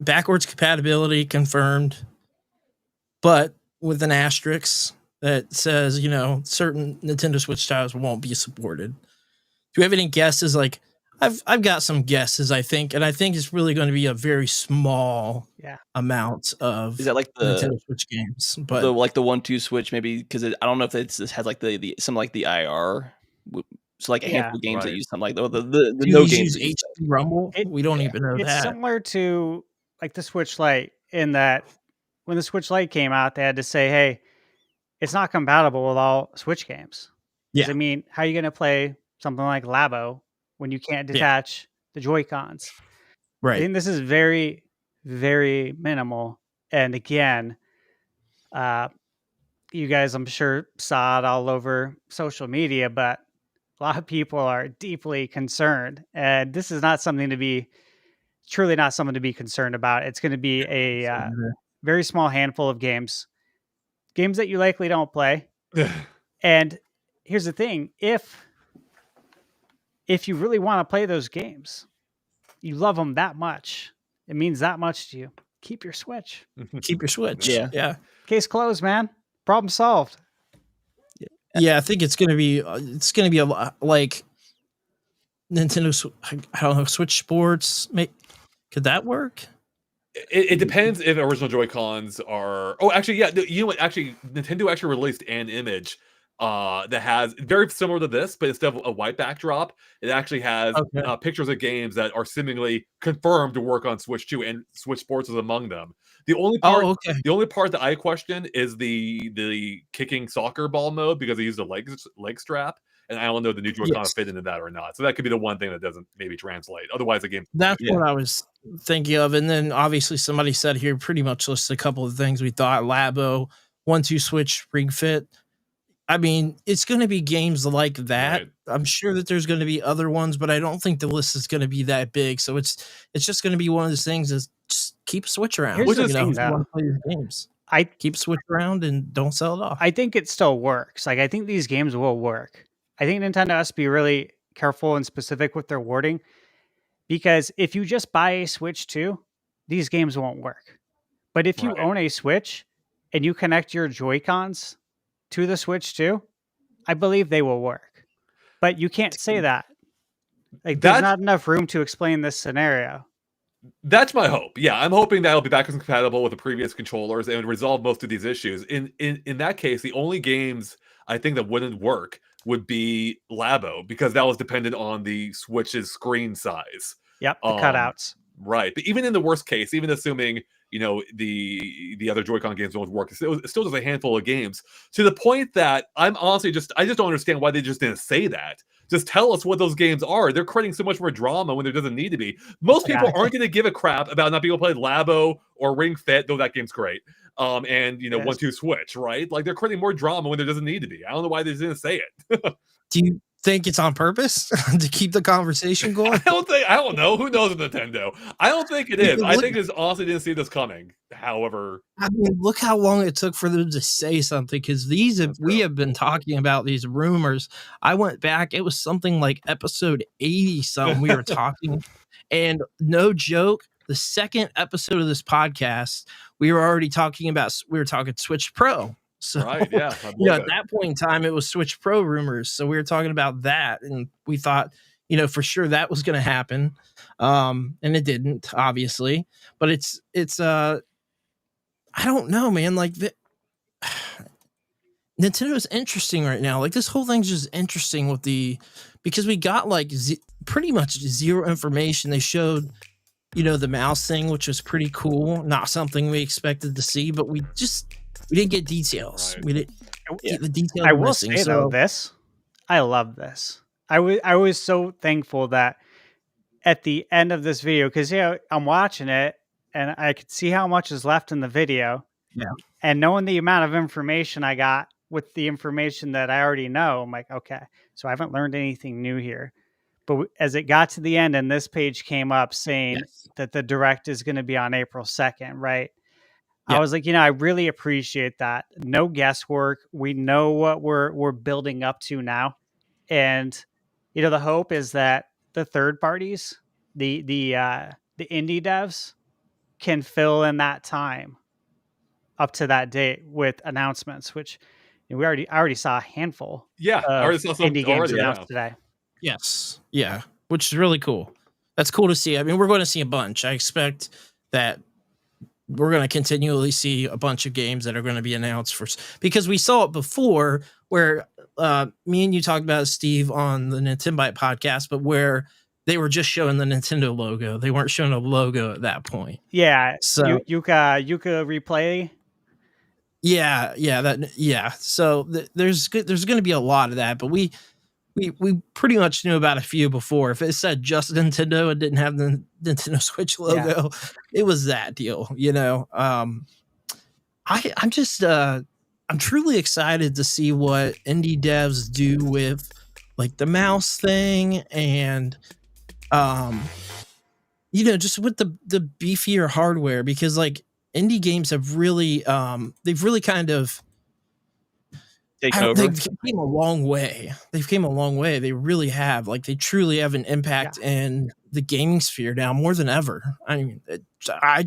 backwards compatibility confirmed, but with an asterisk that says, certain Nintendo Switch titles won't be supported. Do you have any guesses? Like, I've got some guesses, I think, and I think it's really going to be a very small amount of is that like the Nintendo Switch games, but the 1-2 Switch maybe, because I don't know if this has like the some like the IR. So like a handful of games that use something like the no games. HD Rumble. We don't even know it's that. Similar to like the Switch Lite, in that when the Switch Lite came out, they had to say, hey, it's not compatible with all Switch games. Yeah. I mean, how are you going to play something like Labo when you can't detach the Joy-Cons? Right. I think this is very, very minimal. And again, you guys, I'm sure, saw it all over social media, but a lot of people are deeply concerned. And this is truly not something to be concerned about. It's going to be a very small handful of games that you likely don't play. And here's the thing. If you really want to play those games, you love them that much, it means that much to you, keep your Switch. Keep your Switch. Yeah. Case closed, man. Problem solved. Yeah, I think it's gonna be a lot like Nintendo. I don't know, Switch Sports. Could that work? It depends if original Joy-Cons are. Oh, actually, yeah. You know what? Actually, Nintendo actually released an image that has very similar to this, but instead of a white backdrop, it actually has pictures of games that are seemingly confirmed to work on Switch 2, and Switch Sports is among them. The only part that I question is the kicking soccer ball mode, because they use the leg strap, and I don't know the new Joy-Con fit into that or not. So that could be the one thing that doesn't maybe translate. Otherwise, the game. That's what I was thinking of. And then obviously somebody said here pretty much lists a couple of things we thought: Labo, 1-2 Switch, Ring Fit. I mean, it's going to be games like that. Right. I'm sure that there's going to be other ones, but I don't think the list is going to be that big. So it's just going to be one of those things: is just keep Switch around. Here's the thing, if you want to play your games. I keep Switch around and don't sell it off. I think it still works. Like, I think these games will work. I think Nintendo has to be really careful and specific with their wording, because if you just buy a Switch 2, these games won't work. But if you own a Switch and you connect your Joy-Cons to the Switch 2, I believe they will work. But you can't say that. Like, there's not enough room to explain this scenario. That's my hope. Yeah, I'm hoping that it'll be backwards compatible with the previous controllers and resolve most of these issues. In that case, the only games I think that wouldn't work would be Labo, because that was dependent on the Switch's screen size. Yep, the cutouts. Right. But even in the worst case, even assuming, the other Joy-Con games won't work, it's still just a handful of games, to the point that I'm honestly I just don't understand why they just didn't say that. Just tell us what those games are. They're creating so much more drama when there doesn't need to be. Most people aren't going to give a crap about not being able to play Labo or Ring Fit, though that game's great. And 1-2 Switch, right? Like, they're creating more drama when there doesn't need to be. I don't know why they didn't say it. Do you think it's on purpose to keep the conversation going? I don't know. Who knows with Nintendo? I don't think it is. I think it's honestly didn't see this coming. However, I mean, look how long it took for them to say something, because we have been talking about these rumors. I went back, it was something like episode 80 something we were talking, and no joke, the second episode of this podcast, we were talking Switch Pro. So, right, yeah. At that point in time, it was Switch Pro rumors. So we were talking about that, and we thought, for sure that was going to happen. And it didn't, obviously. But it's I don't know, man. Like, Nintendo's interesting right now. Like, this whole thing's just interesting because we got like pretty much zero information. They showed, the mouse thing, which was pretty cool. Not something we expected to see, but we didn't get details. Right. We didn't get the details. I will say though, I love this. I was so thankful that at the end of this video, because I'm watching it and I could see how much is left in the video. Yeah. And knowing the amount of information I got with the information that I already know, I'm like, okay, so I haven't learned anything new here. But as it got to the end and this page came up saying that the direct is going to be on April 2nd, right? Yeah. I was like, I really appreciate that. No guesswork. We know what we're building up to now. And, the hope is that the third parties, the indie devs, can fill in that time up to that date with announcements, which I already saw a handful. Yeah, I already saw some indie games announced today. Yes, yeah, which is really cool. That's cool to see. I mean, we're going to see a bunch. I expect that we're going to continually see a bunch of games that are going to be announced because we saw it before where me and you talked about, Steve, on the Nintendo Byte podcast, but where they were just showing the Nintendo logo. They weren't showing a logo at that point. Yeah. So Yuka replay. Yeah. So there's going to be a lot of that, but we pretty much knew about a few before. If it said just Nintendo and didn't have the Nintendo Switch logo, it was that deal, I'm truly excited to see what indie devs do with like the mouse thing and just with the beefier hardware, because like indie games have really they've really kind of They've came a long way. They really have. Like, they truly have an impact in the gaming sphere now more than ever. I mean, I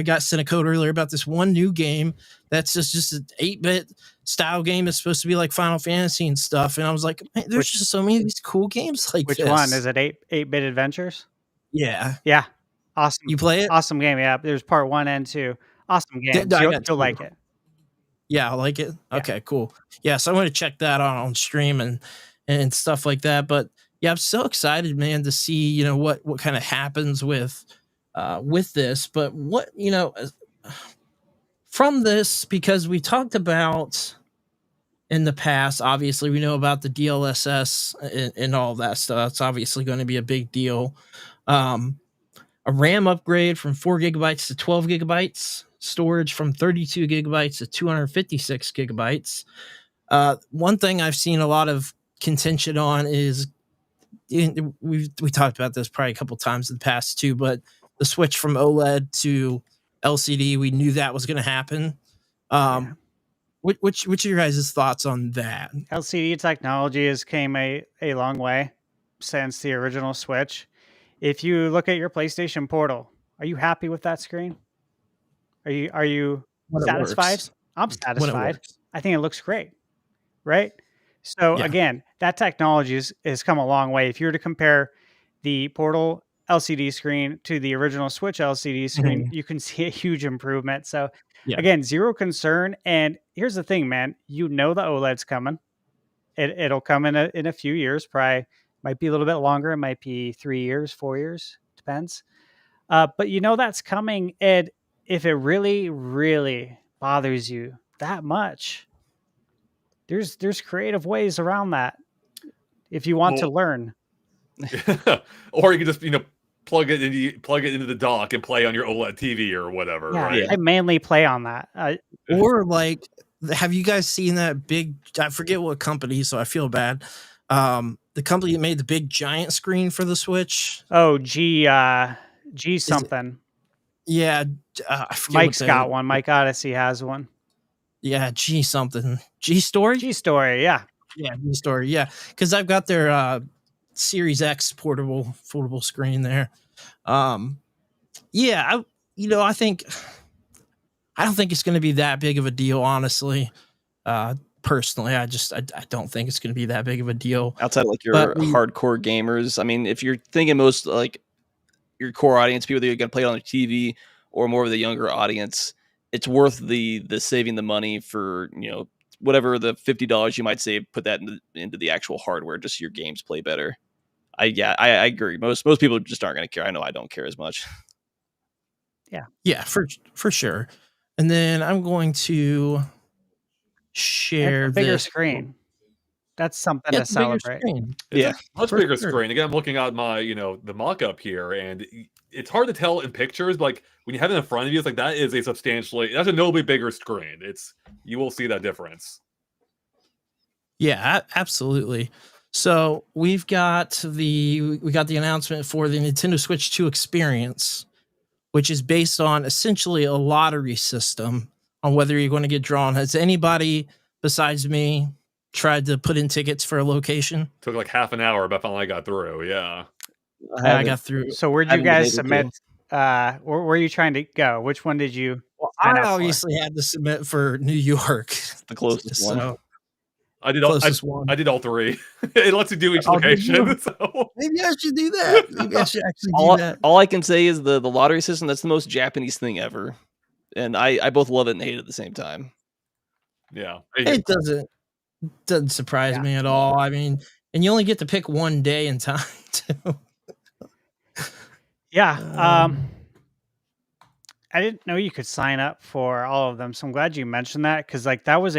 got sent a code earlier about this one new game that's just an 8-bit style game that's supposed to be like Final Fantasy and stuff. And I was like, man, there's just so many of these cool games like this. Which one? Is it 8-bit Adventures? Yeah. Yeah. Awesome. You play it? Awesome game. Yeah. There's part 1 and 2. Awesome game. You'll like it. Yeah, I like it. Okay, cool. Yeah, so I'm going to check that out on stream and stuff like that. But yeah, I'm so excited, man, to see what kind of happens with this. But what from this, because we talked about in the past, obviously we know about the DLSS and all that stuff. It's obviously going to be a big deal. A RAM upgrade from 4 gigabytes to 12 gigabytes, storage from 32 gigabytes to 256 gigabytes. One thing I've seen a lot of contention on is, we talked about this probably a couple times in the past too, but the switch from OLED to LCD, we knew that was going to happen. Which of your guys' thoughts on that? LCD technology has came a long way since the original Switch. If you look at your PlayStation Portal, are you happy with that screen? Are you satisfied? I'm satisfied. I think it looks great, right? So again, that technology has come a long way. If you were to compare the Portal LCD screen to the original Switch LCD screen, you can see a huge improvement. So again, zero concern. And here's the thing, man, the OLED's coming. It'll come in a few years, probably might be a little bit longer. It might be 3 years, 4 years, depends. But that's coming. And if it really, really bothers you that much, there's creative ways around that if you want to learn. Or you can just plug it into the dock and play on your OLED TV or whatever. Yeah, right? I mainly play on that. Or like, have you guys seen that big? I forget what company, so I feel bad. The company that made the big giant screen for the Switch. Oh, G something. Yeah, Mike's got one. Mike Odyssey has one. Yeah, G something. G Story. G Story. Yeah. Yeah, G Story. Yeah, because I've got their Series X foldable screen there. Yeah, I think I don't think it's going to be that big of a deal, honestly. Personally, I don't think it's going to be that big of a deal. Outside of like your hardcore gamers, I mean, if you're thinking most like your core audience, people that are going to play it on the TV, or more of the younger audience, it's worth the saving the money for whatever the $50 you might save. Put that into the actual hardware, just so your games play better. I agree. Most people just aren't going to care. I know I don't care as much. Yeah, for sure. And then I'm going to share a bigger screen. That's something to celebrate. It's a much bigger screen. Again, I'm looking at my the mock-up here, and it's hard to tell in pictures, but like when you have it in front of you, it's like that's a notably bigger screen. You will see that difference. Yeah, absolutely. So we got the announcement for the Nintendo Switch 2 experience, which is based on essentially a lottery system on whether you're going to get drawn. Has anybody besides me tried to put in tickets for a location? Took like half an hour, but finally I got through. Yeah, I got through. So where'd you guys submit? Where were you trying to go? Which one did you? Well, I obviously had to submit for New York, the closest one. I did all three. It lets you do each location. So. Maybe I should do that. Maybe I should actually do that. All I can say is the lottery system, that's the most Japanese thing ever. And I both love it and hate it at the same time. Yeah. It doesn't surprise me at all. I mean, and you only get to pick one day in time too. Yeah. I didn't know you could sign up for all of them. So I'm glad you mentioned that, because like that was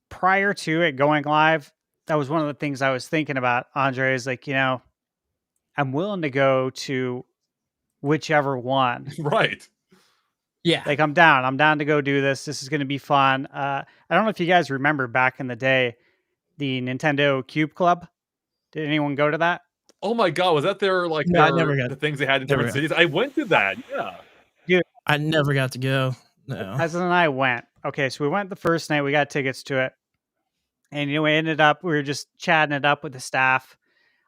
prior to it going live, that was one of the things I was thinking about, Andre, is like, I'm willing to go to whichever one. Right. Yeah. Like I'm down to go do this. This is going to be fun. I don't know if you guys remember back in the day, the Nintendo Cube Club. Did anyone go to that? Oh my God. Was that the things they had in different cities? I went to that. Yeah. Dude, I never got to go. No. Cousin and I went. Okay. So we went the first night, we got tickets to it. And, we were just chatting it up with the staff,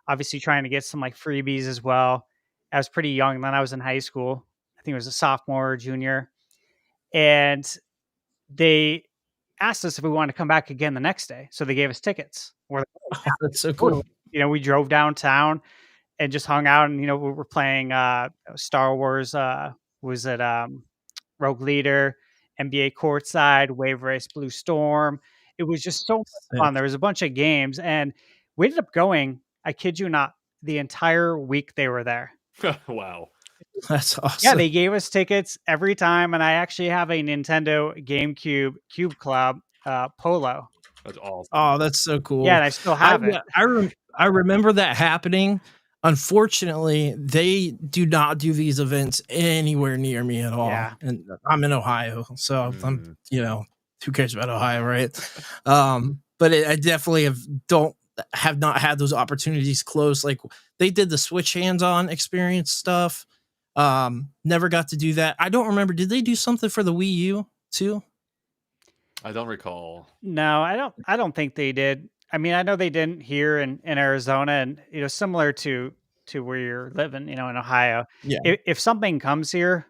obviously trying to get some like freebies as well. I was pretty young then. I was in high school. I think it was a sophomore or junior. And they asked us if we wanted to come back again the next day. So they gave us tickets. That's so cool. We drove downtown and just hung out, and, we were playing Star Wars, Rogue Leader, NBA Courtside, Wave Race Blue Storm. It was just so much fun. There was a bunch of games, and we ended up going, I kid you not, the entire week they were there. Wow. That's awesome. Yeah, they gave us tickets every time, and I actually have a Nintendo GameCube Cube Club Polo. That's awesome. Oh, that's so cool. Yeah, and I still have it. I remember that happening. Unfortunately, they do not do these events anywhere near me at all. Yeah. And I'm in Ohio, so I'm, who cares about Ohio, right? But I definitely have not had those opportunities close. Like they did the Switch hands-on experience stuff. Never got to do that. I don't remember. Did they do something for the Wii U too? I don't recall. No, I don't think they did. I mean, I know they didn't here in Arizona, and similar to where you're living, in Ohio. Yeah. If something comes here,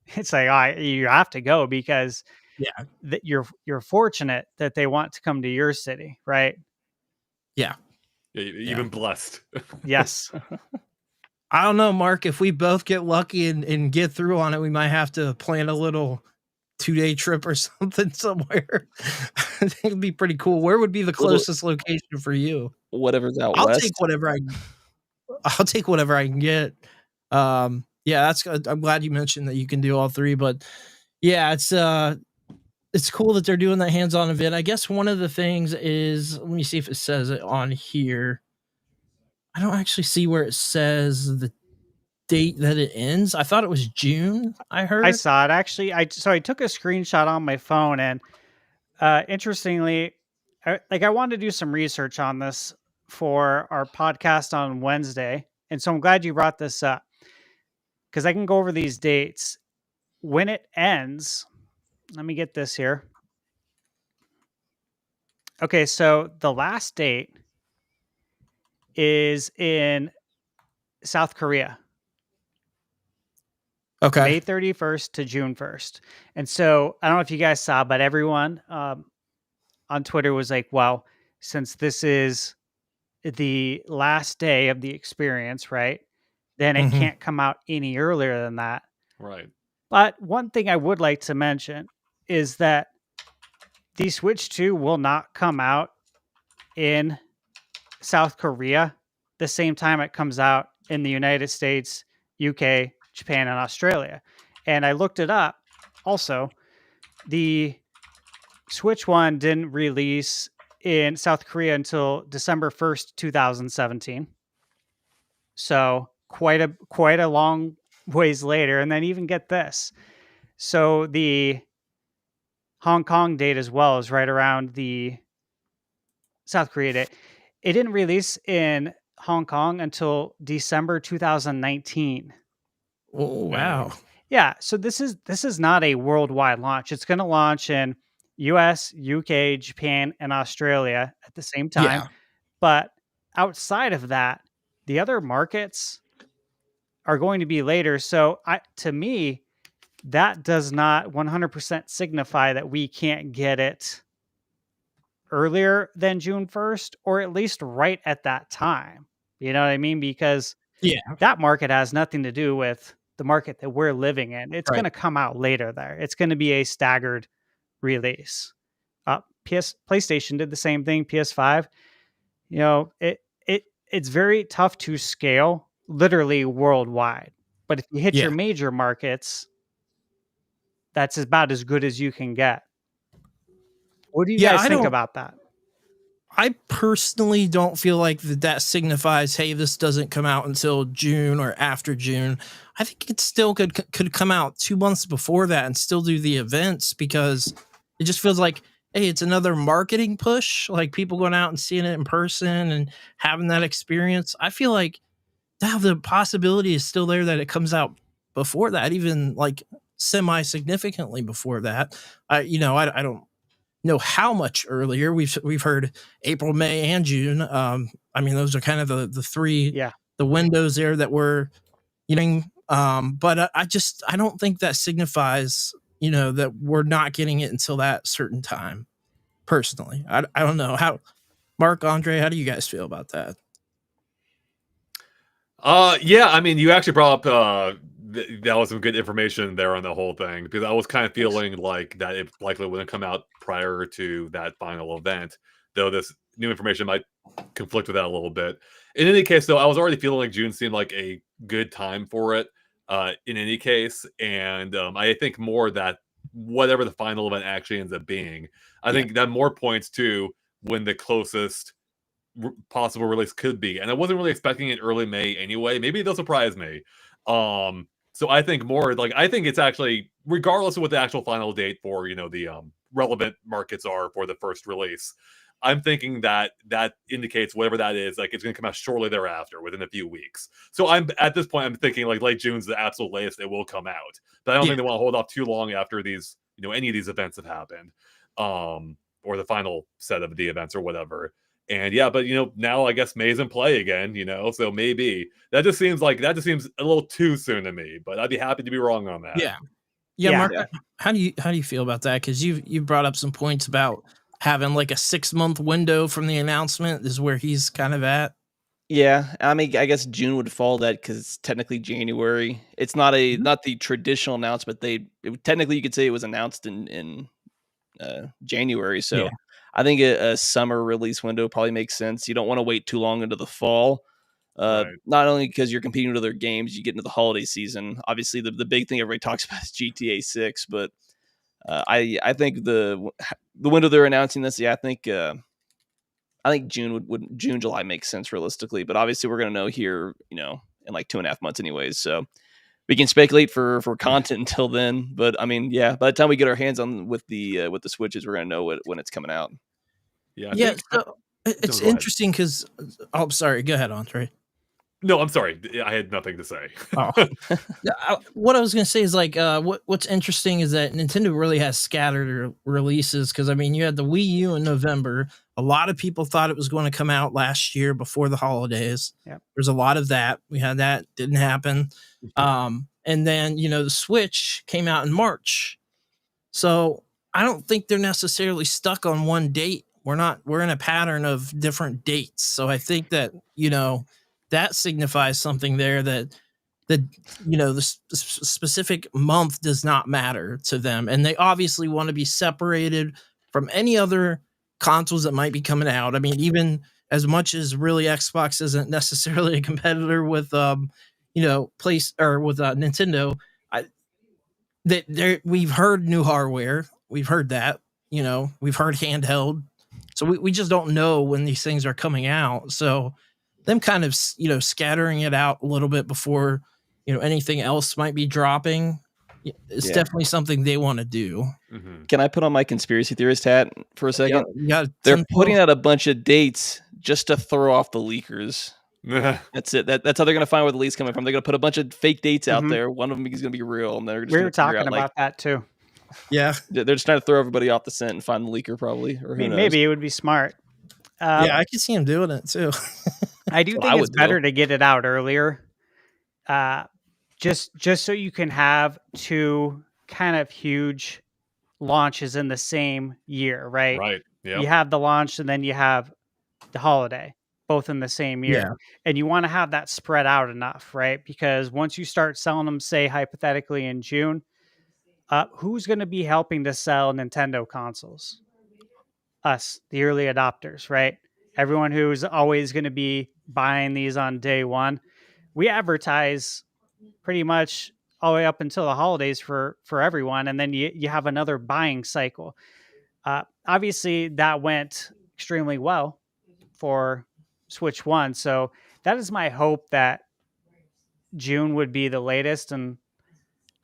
it's like, you have to go because you're fortunate that they want to come to your city, right? Yeah, you've been blessed. Yes. I don't know, Mark, if we both get lucky and get through on it, we might have to plan a little 2-day trip or something somewhere. I think it'd be pretty cool. Where would be the closest location for you? Whatever's out I'll west. take whatever I can get. I'm glad you mentioned that you can do all three, but yeah, it's cool that they're doing that hands-on event. I guess one of the things is, let me see if it says it on here. I don't actually see where it says the date that it ends. I thought it was June. I heard. I saw it actually. I took a screenshot on my phone, and interestingly, I wanted to do some research on this for our podcast on Wednesday, and so I'm glad you brought this up because I can go over these dates when it ends. Let me get this here. Okay, so the last date is in South Korea. Okay. May 31st to June 1st. And so I don't know if you guys saw, but everyone on Twitter was like, well, since this is the last day of the experience, right, then it can't come out any earlier than that. Right. But one thing I would like to mention is that the Switch 2 will not come out in South Korea the same time it comes out in the United States, UK, Japan, and Australia. And I looked it up. Also, the Switch 1 didn't release in South Korea until December 1st, 2017. So quite a long ways later. And then even get this. So the Hong Kong date as well is right around the South Korea date. It didn't release in Hong Kong until December 2019. Oh, wow. Yeah, so this is not a worldwide launch. It's going to launch in US, UK, Japan, and Australia at the same time. Yeah. But outside of that, the other markets are going to be later. So to me, that does not 100% signify that we can't get it earlier than June 1st, or at least right at that time. You know what I mean? Because that market has nothing to do with the market that we're living in. It's going to come out later there. It's going to be a staggered release. PlayStation did the same thing. PS5, it's very tough to scale literally worldwide. But if you hit your major markets, that's about as good as you can get. What do you guys think about that? I personally don't feel like that signifies, hey, this doesn't come out until June or after June. I think it still could come out 2 months before that and still do the events, because it just feels like, hey, it's another marketing push, like people going out and seeing it in person and having that experience. I feel like the possibility is still there that it comes out before that, even like semi-significantly before that. I don't know how much earlier. We've heard April, May, and June. I mean, those are kind of the three the windows there that we're but I don't think that signifies that we're not getting it until that certain time. Personally, I don't know how. Mark, Andre, how do you guys feel about that? Yeah, I mean, you actually brought up that was some good information there on the whole thing, because I was kind of feeling like that it likely wouldn't come out prior to that final event, though this new information might conflict with that a little bit. In any case, though, I was already feeling like June seemed like a good time for it. In any case, and I think more that whatever the final event actually ends up being, I think that more points to when the closest possible release could be. And I wasn't really expecting it early May anyway. Maybe they'll surprise me. So I think more like, I think it's actually, regardless of what the actual final date for, the relevant markets are for the first release, I'm thinking that indicates whatever that is, like it's going to come out shortly thereafter, within a few weeks. So at this point, I'm thinking like late June's the absolute latest it will come out. But I don't think they want to hold off too long after these, any of these events have happened, or the final set of the events or whatever. And but now I guess May's in play again, so maybe that just seems a little too soon to me. But I'd be happy to be wrong on that. Yeah. Mark, how do you feel about that? Because you brought up some points about having like a 6-month window from the announcement is where he's kind of at. Yeah, I mean, I guess June would fall that because it's technically January. It's not not the traditional announcement. Technically you could say it was announced in January. So I think a summer release window probably makes sense. You don't want to wait too long into the fall. Right. Not only because you're competing with other games, you get into the holiday season. Obviously, the big thing everybody talks about is GTA 6, but I think the window they're announcing this, I think June, July makes sense realistically, but obviously we're gonna know here, in like 2.5 months anyways. So we can speculate for content until then. But I mean, by the time we get our hands on with the Switches, we're gonna know when it's coming out. So it's interesting because sorry, go ahead, Andre. No, I'm sorry. I had nothing to say. What I was going to say is like, what's interesting is that Nintendo really has scattered releases. Cause I mean, you had the Wii U in November. A lot of people thought it was going to come out last year before the holidays. Yep. There's a lot of that. We had that, didn't happen. And then, the Switch came out in March. So I don't think they're necessarily stuck on one date. We're in a pattern of different dates. So I think that, that signifies something there that the specific month does not matter to them. And they obviously want to be separated from any other consoles that might be coming out. I mean, even as much as really Xbox isn't necessarily a competitor with, Nintendo, we've heard new hardware. We've heard that, we've heard handheld. So we just don't know when these things are coming out. So them kind of, scattering it out a little bit before, anything else might be dropping. It's definitely something they want to do. Mm-hmm. Can I put on my conspiracy theorist hat for a second? They're putting out a bunch of dates just to throw off the leakers. That's it. That's how they're going to find where the leak's coming from. They're going to put a bunch of fake dates out there. One of them is going to be real. And they're just we were talking about that too. Yeah. They're just trying to throw everybody off the scent and find the leaker probably. Or maybe it would be smart. I can see him doing it too. I do think it's better to get it out earlier. Just so you can have two kind of huge launches in the same year, right? Right. Yeah. You have the launch and then you have the holiday, both in the same year. Yeah. And you want to have that spread out enough, right? Because once you start selling them, say hypothetically in June, who's going to be helping to sell Nintendo consoles? Us, the early adopters, right? Everyone who's always going to be buying these on day one. We advertise pretty much all the way up until the holidays for everyone. And then you have another buying cycle. Obviously, that went extremely well for Switch 1. So that is my hope that June would be the latest. And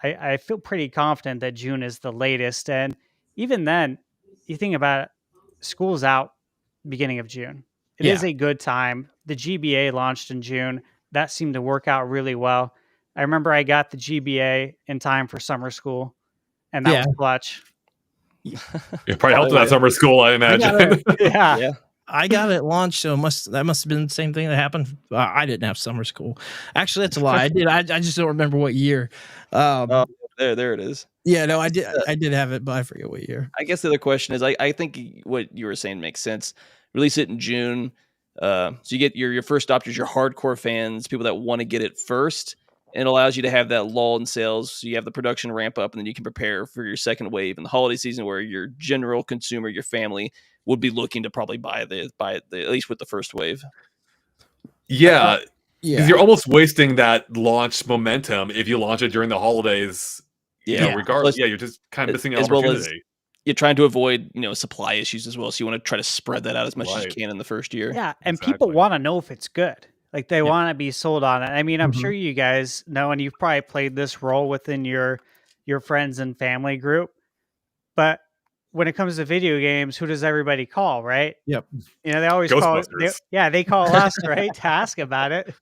I feel pretty confident that June is the latest. And even then, you think about it, school's out beginning of June. It is a good time. The GBA launched in June. That seemed to work out really well. I remember I got the GBA in time for summer school, and that was clutch. You probably helped that summer school, I imagine. I got it launched, so that must have been the same thing that happened. I didn't have summer school. Actually, that's a lie. I did. I just don't remember what year. There it is. Yeah, no, I did. I did have it, but I forget what year. I guess the other question is, I think what you were saying makes sense. Release it in June, so you get your first adopters, your hardcore fans, people that want to get it first, And it allows you to have that lull in sales. So you have the production ramp up, and then you can prepare for your second wave in the holiday season, where your general consumer, your family, would be looking to probably buy the at least with the first wave. Yeah, because you're almost wasting that launch momentum if you launch it during the holidays. Regardless, you're just kind of missing an opportunity. You're trying to avoid, supply issues as well. So you want to try to spread that out as much as you can in the first year. Yeah, and people want to know if it's good. Like they want to be sold on it. I mean, I'm sure you guys know, and you've probably played this role within your friends and family group. But when it comes to video games, who does everybody call, right? Yep. They always call. They call us, right, to ask about it.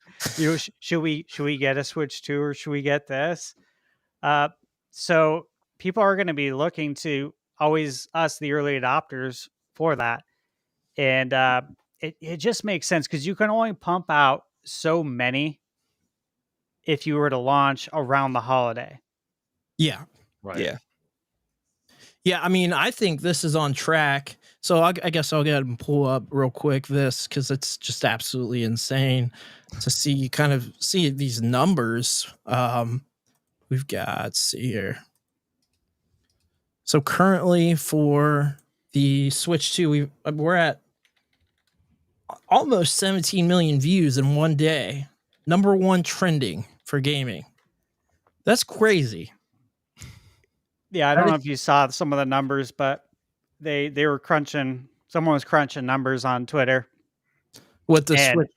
Should we get a Switch 2 or should we get this? So people are going to be looking to always us, the early adopters, for that, and it just makes sense because you can only pump out so many if you were to launch around the holiday. Yeah. Right. Yeah. Yeah, I mean, I think this is on track. So I guess I'll go ahead and pull up real quick this because it's just absolutely insane to see these numbers. We've got, let's see here. So currently for the Switch 2, we're at almost 17 million views in one day. Number one trending for gaming. That's crazy. Yeah, I don't know if you saw some of the numbers, but they were crunching. Someone was crunching numbers on Twitter. What, the Switch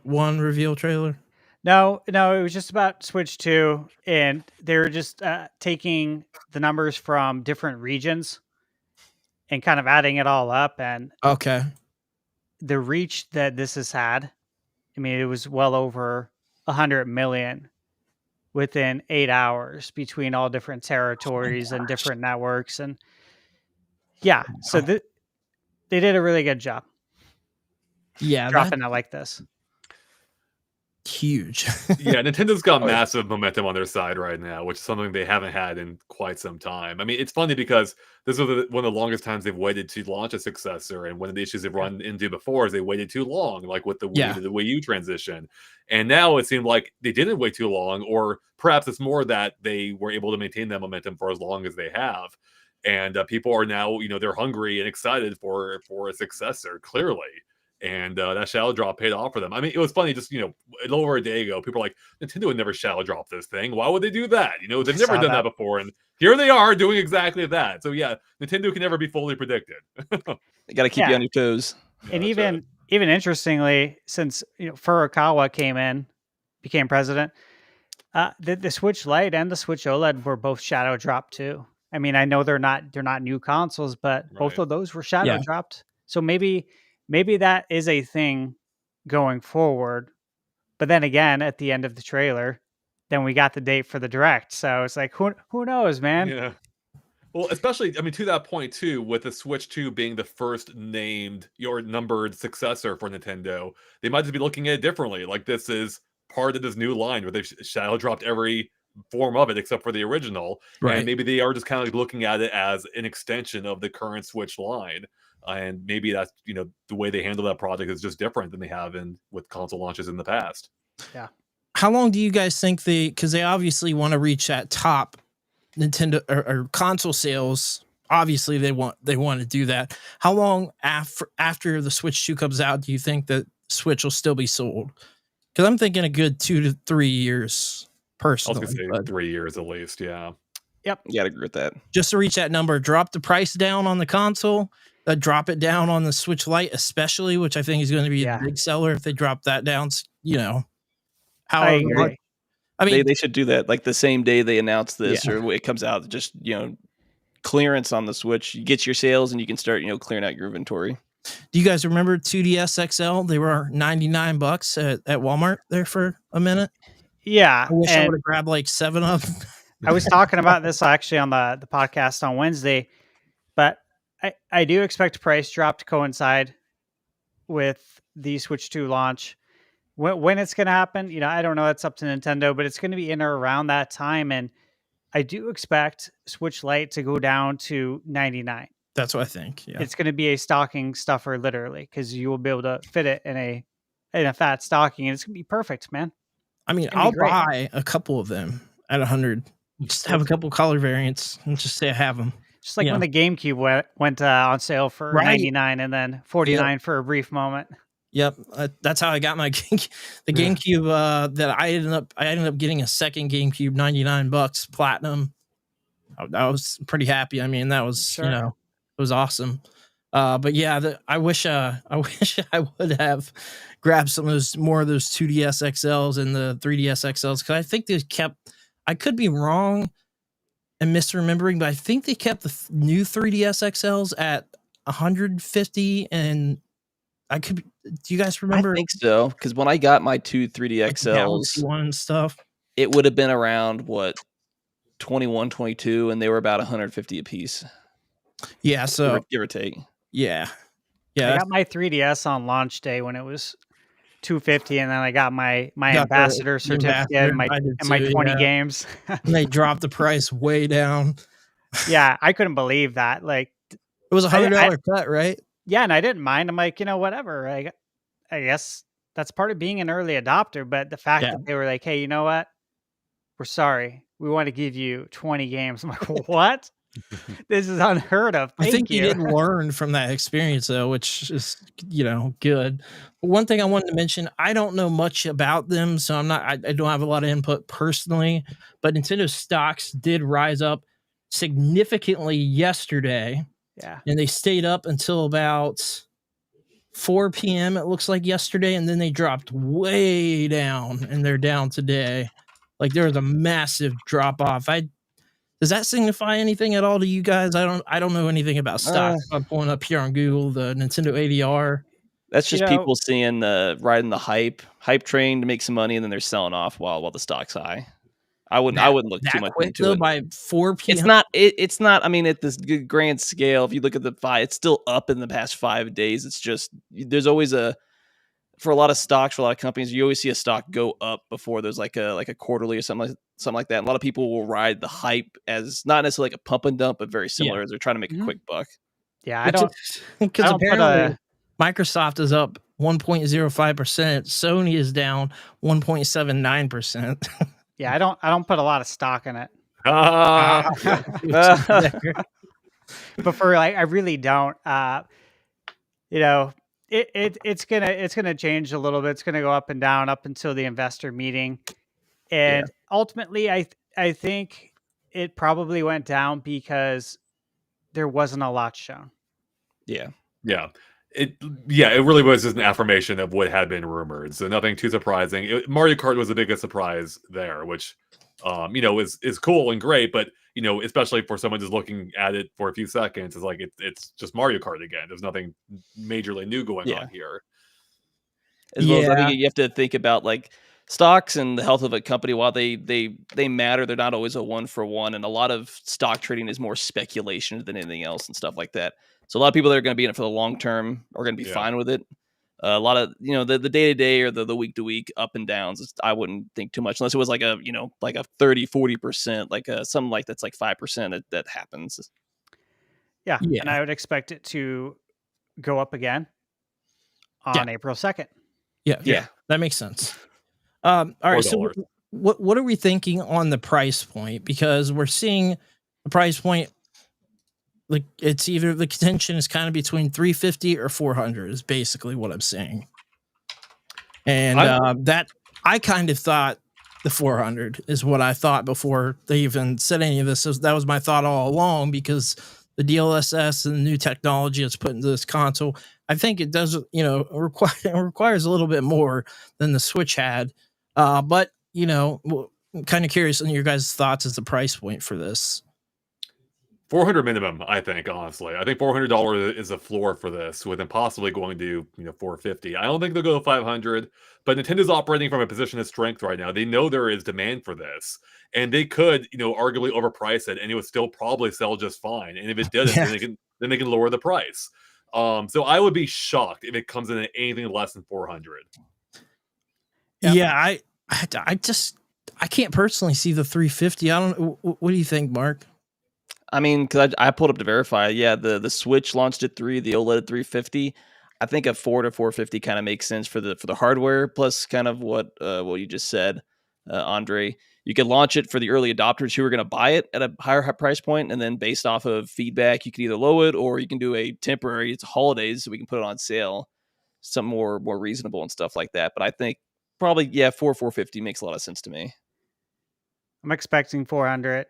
1 reveal trailer? No, it was just about Switch 2, and they were just taking the numbers from different regions and kind of adding it all up. And the reach that this has had, I mean, it was well over 100 million within 8 hours between all different territories and different networks. And so they did a really good job. Yeah, dropping it like this. Huge. Yeah, Nintendo's got massive momentum on their side right now, which is something they haven't had in quite some time. I mean, it's funny because this was one of the longest times they've waited to launch a successor, and one of the issues they've run into before is they waited too long, like with the Wii to the Wii U transition. And now it seemed like they didn't wait too long, or perhaps it's more that they were able to maintain that momentum for as long as they have. And people are now, they're hungry and excited for a successor, clearly. And that shadow drop paid off for them. I mean, it was funny, just, over a day ago, people are like, Nintendo would never shadow drop this thing. Why would they do that? They've never done that before. And here they are doing exactly that. So, yeah, Nintendo can never be fully predicted. They got to keep you on your toes. Yeah, and even interestingly, since Furukawa became president, the Switch Lite and the Switch OLED were both shadow dropped too. I mean, I know they're not new consoles, but both of those were shadow dropped. So maybe that is a thing going forward. But then again, at the end of the trailer, then we got the date for the direct. So it's like, who knows, man? Yeah. Well, especially, I mean, to that point too, with the Switch 2 being the first named or numbered successor for Nintendo, they might just be looking at it differently. Like, this is part of this new line where they've shadow dropped every form of it except for the original. Right. And maybe they are just kind of looking at it as an extension of the current Switch line. And maybe that's, the way they handle that project is just different than they have with console launches in the past. Yeah. How long do you guys think because they obviously want to reach that top Nintendo or console sales? Obviously they want to do that. How long after the Switch 2 comes out do you think that Switch will still be sold? Because I'm thinking a good 2 to 3 years personally. I was going to say 3 years at least, yeah. Yep. You got to agree with that. Just to reach that number, drop the price down on the console, drop it down on the Switch Lite especially, which I think is going to be a big seller if they drop that down, I agree. I mean, they should do that like the same day they announce this or it comes out, just, clearance on the Switch. You get your sales and you can start, clearing out your inventory. Do you guys remember 2DS XL? They were $99 at Walmart there for a minute. Yeah. I wish I would have grabbed like 7 of them. I was talking about this actually on the podcast on Wednesday, but I do expect price drop to coincide with the Switch 2 launch. When it's going to happen, I don't know. It's up to Nintendo, but it's going to be in or around that time. And I do expect Switch Lite to go down to $99. That's what I think. Yeah, it's going to be a stocking stuffer, literally, because you will be able to fit it in a fat stocking, and it's going to be perfect, man. I mean, It'd be I'll great. buy a couple of them at 100. Just have a couple color variants and just say I have them. Just like you when know. the GameCube went on sale for Right. 99 and then 49 for a brief moment. Yep, that's how I got my the GameCube. That I ended up getting a second GameCube, $99 platinum. I was pretty happy. I mean, that was Sure. it was awesome. But yeah, I wish I would have grabbed some of those more of those 2DS XLs and the 3DS XLs, because I think they kept. I could be wrong and misremembering, but I think they kept the new 3DS XLs at 150, and I could. Do you guys remember? I think so, because when I got my two 3D XLs, one and stuff, it would have been around what 21, 22, and they were about 150 a piece. Yeah, so give or take. Yeah. I got my 3DS on launch day when it was 250, and then I got my ambassador certificate and my 20 games. And they dropped the price way down. Yeah, I couldn't believe that. Like, it was $100 cut, right? Yeah, and I didn't mind. I'm like, whatever. I guess that's part of being an early adopter. But the fact that they were like, hey, you know what? We're sorry. We want to give you 20 games. I'm like, what? This is unheard of. I think you didn't learn from that experience, though, which is, good. But one thing I wanted to mention, I don't know much about them, so I don't have a lot of input personally, but Nintendo stocks did rise up significantly yesterday. Yeah. And they stayed up until about 4 p.m. it looks like yesterday, and then they dropped way down, and they're down today. Like, there was a massive drop off. Does that signify anything at all to you guys? I don't know anything about stocks. I'm pulling up here on Google the Nintendo ADR. That's just people seeing riding the hype train to make some money, and then they're selling off while the stock's high. I wouldn't look too much into it. By 4 p.m. It's not. I mean, at this grand scale, if you look at the it's still up in the past 5 days. It's just there's always for a lot of stocks, for a lot of companies, you always see a stock go up before there's like a quarterly or something like that. And a lot of people will ride the hype as not necessarily like a pump and dump, but very similar as they're trying to make a quick buck. Yeah, I don't because apparently Microsoft is up 1.05%. Sony is down 1.79%. Yeah, I don't put a lot of stock in it. But for I really don't. It's gonna change a little bit. It's gonna go up and down up until the investor meeting, and ultimately, I think it probably went down because there wasn't a lot shown. Yeah. It really was just an affirmation of what had been rumored. So nothing too surprising. Mario Kart was the biggest surprise there, which, is cool and great, but especially for someone just looking at it for a few seconds, it's like it's just Mario Kart again. There's nothing majorly new going on here. As well as I think you have to think about like stocks and the health of a company. While they matter, they're not always a 1-for-1, and a lot of stock trading is more speculation than anything else and stuff like that. So a lot of people that are going to be in it for the long term are going to be fine with it. A lot of the day-to-day or the week-to-week up and downs, I wouldn't think too much unless it was like a 30-40%, like something like that's like 5% that happens. Yeah, and I would expect it to go up again on April 2nd. Yeah, that makes sense. All right, so what are we thinking on the price point? Because we're seeing a price point. Like, it's either the contention is kind of between 350 or 400 is basically what I'm saying. And that I kind of thought the 400 is what I thought before they even said any of this. So that was my thought all along, because the DLSS and the new technology that's put into this console, I think it does, requires a little bit more than the Switch had. But, I'm kind of curious on your guys' thoughts as the price point for this. $400 minimum, I think, honestly. I think $400 is a floor for this, with them possibly going to, $450. I don't think they'll go to $500, but Nintendo's operating from a position of strength right now. They know there is demand for this, and they could, arguably overprice it, and it would still probably sell just fine. And if it doesn't, then they can lower the price. So I would be shocked if it comes in at anything less than $400. Yeah, I can't personally see the 350. I don't. What do you think, Mark? I mean, because I pulled up to verify. Yeah, the Switch launched at 3, the OLED at 350. I think a 4 to 450 kind of makes sense for the hardware, plus kind of what you just said. Andre. You could launch it for the early adopters who are going to buy it at a higher price point, and then based off of feedback, you can either lower it or you can do a temporary. It's holidays, so we can put it on sale, something more reasonable and stuff like that. But I think probably $450 makes a lot of sense to me. I'm expecting 400.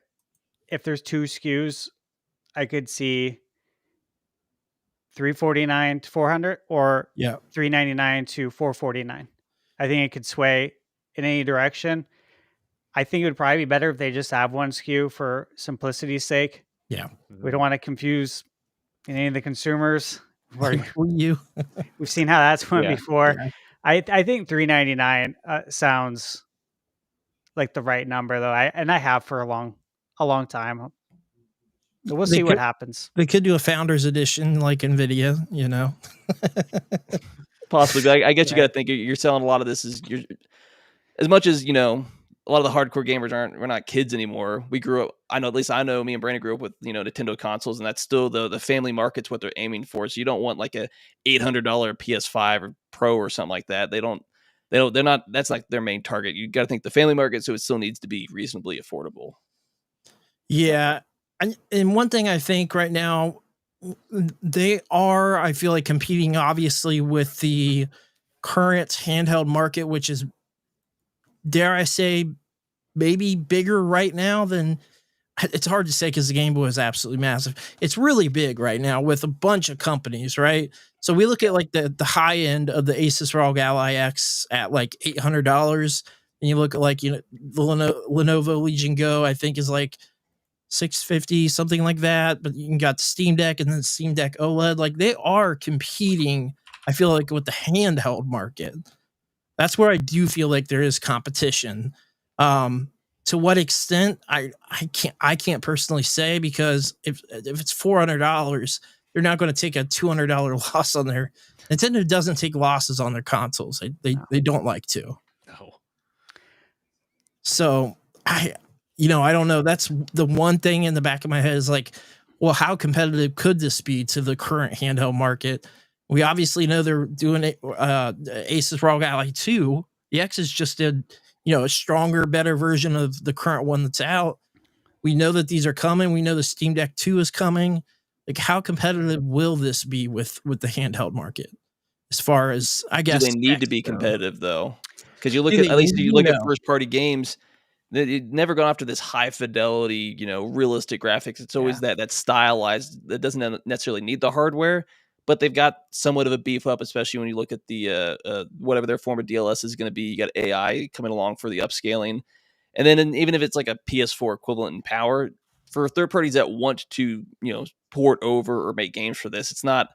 If there's 2 SKUs, I could see $349 to 400 or $399 to $449. I think it could sway in any direction. I think it would probably be better if they just have 1 SKU for simplicity's sake. Yeah. We don't want to confuse any of the consumers. You. We've seen how that's went before. Yeah. I think $399 sounds like the right number, though. I have for a long time. So we'll see what happens. They could do a founders edition like NVIDIA, you know. Possibly, but I guess you got to think you're selling a lot of this as much as, you know, a lot of the hardcore gamers we're not kids anymore. We grew up, I know me and Brandon grew up with, you know, Nintendo consoles, and that's still the family market's what they're aiming for. So you don't want like a $800 PS5 or Pro or something like that. They're not, that's like their main target. You got to think the family market, so it still needs to be reasonably affordable. Yeah. And one thing I think right now, they are, I feel like, competing obviously with the current handheld market, which is, dare I say, maybe bigger right now than, it's hard to say because the Game Boy is absolutely massive. It's really big right now with a bunch of companies, right? So we look at like the high end of the Asus ROG Ally X at like $800, and you look at like, you know, the Lenovo Legion Go, I think is like $650, something like that. But you got the Steam Deck and then Steam Deck OLED. Like they are competing, I feel like, with the handheld market. That's where I do feel like there is competition. To what extent, I can't personally say, because if it's $400, they're not going to take a $200 loss on their. Nintendo doesn't take losses on their consoles. They don't like to. No. So I don't know. That's the one thing in the back of my head is like, well, how competitive could this be to the current handheld market? We obviously know they're doing it. Asus ROG Ally 2. The X is just a stronger, better version of the current one that's out. We know that these are coming. We know the Steam Deck 2 is coming. Like, how competitive will this be with the handheld market? As far as, I guess, do they need to be competitive though? Because you look at first party games. They've never gone after this high fidelity, realistic graphics. It's always that stylized. That doesn't necessarily need the hardware, but they've got somewhat of a beef up, especially when you look at the whatever their form of DLS is going to be. You got AI coming along for the upscaling, and then even if it's like a PS4 equivalent in power, for third parties that want to port over or make games for this, it's not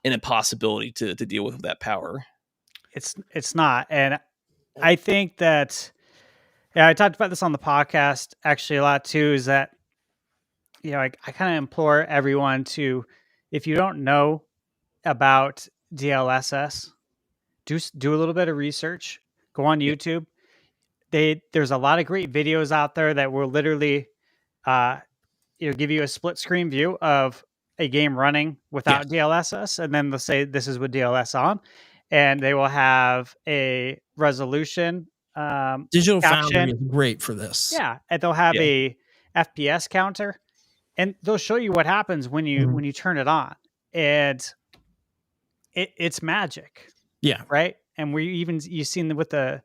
an impossibility to deal with that power. It's not, and I think that. Yeah, I talked about this on the podcast actually a lot too, is that, I kind of implore everyone to, if you don't know about DLSS, do a little bit of research, go on YouTube. There's a lot of great videos out there that will literally give you a split screen view of a game running without DLSS, and then they'll say this is with DLS on, and they will have a resolution. Digital Foundry is great for this. Yeah, and they'll have a FPS counter, and they'll show you what happens when you turn it on, and it's magic. Yeah, right. And you've seen with the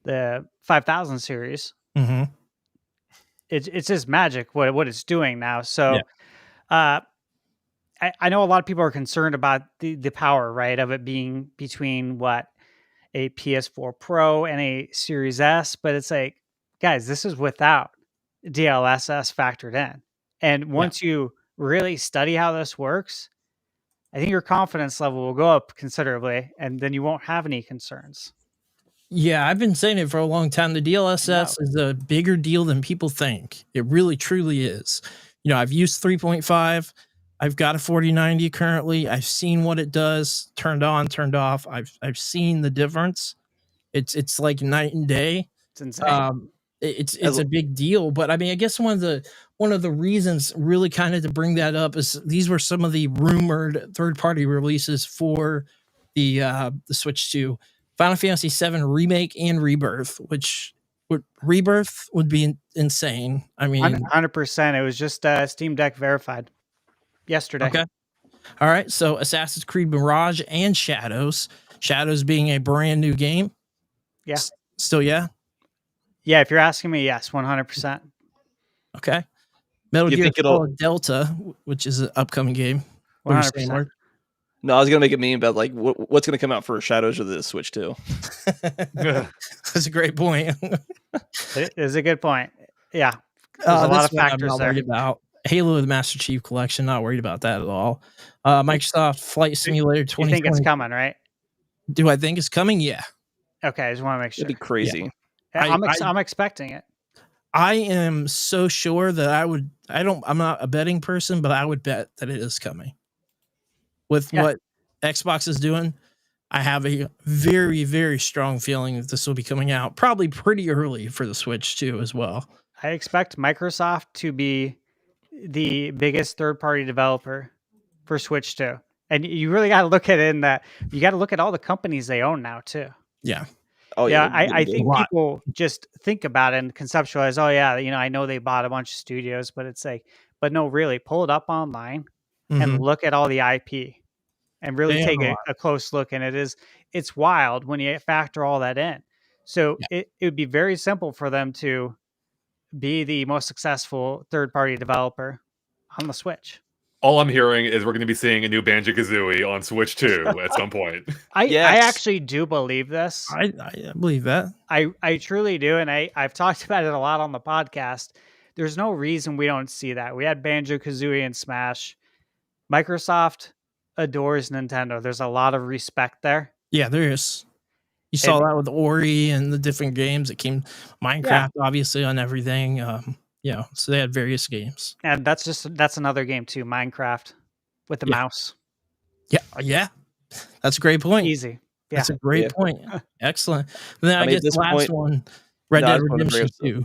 5000 series. Mm-hmm. It's just magic what it's doing now. So, I know a lot of people are concerned about the power, right, of it being between a PS4 Pro and a Series S, but it's like, guys, this is without DLSS factored in. And once you really study how this works, I think your confidence level will go up considerably, and then you won't have any concerns. Yeah, I've been saying it for a long time. The DLSS is a bigger deal than people think. It really, truly is. I've used 3.5. I've got a 4090 currently. I've seen what it does, turned on, turned off. I've seen the difference. It's like night and day. It's insane. It's a big deal. But I mean, I guess one of the reasons really kind of to bring that up is these were some of the rumored third-party releases for the Switch 2, Final Fantasy VII Remake and Rebirth, which Rebirth would be insane. I mean, 100%. It was just Steam Deck verified yesterday. Okay. All right. So Assassin's Creed Mirage and Shadows. Shadows being a brand new game. Yeah. Still, yeah. Yeah. If you're asking me, yes, 100%. Okay. Metal You Gear think it'll- Solid Delta, which is an upcoming game. 100%. No, I was gonna make a meme about like what's gonna come out for Shadows or the Switch 2. That's a great point. It is a good point. Yeah. There's a lot of factors I'm not there. worried about. Halo the Master Chief Collection, not worried about that at all. Microsoft Flight Simulator 2020. You think it's coming, right? Do I think it's coming? Yeah. Okay, I just want to make sure. It'd be crazy. Yeah, I'm expecting it. I am so sure that I'm not a betting person, but I would bet that it is coming. With what Xbox is doing, I have a very, very strong feeling that this will be coming out probably pretty early for the Switch too, as well. I expect Microsoft to be the biggest third-party developer for Switch 2. And you really got to look at it in that you got to look at all the companies they own now too. Yeah. Oh yeah. I think people just think about it and conceptualize, oh yeah, I know they bought a bunch of studios, but it's like, but no, really pull it up online and look at all the IP and really take a close look. And it's wild when you factor all that in. So it would be very simple for them to be the most successful third-party developer on the Switch. All I'm hearing is we're going to be seeing a new Banjo-Kazooie on Switch 2 at some point. I actually do believe this. I believe that. I truly do, and I've talked about it a lot on the podcast. There's no reason we don't see that. We had Banjo-Kazooie and Smash. Microsoft adores Nintendo. There's a lot of respect there. Yeah, there is. You saw that with Ori and the different games that came. Minecraft, obviously, on everything. So they had various games. And that's another game too, Minecraft with the mouse. Yeah. That's a great point. Easy. Yeah. That's a great point. Excellent. And then I guess the last one, Red Dead Redemption 2.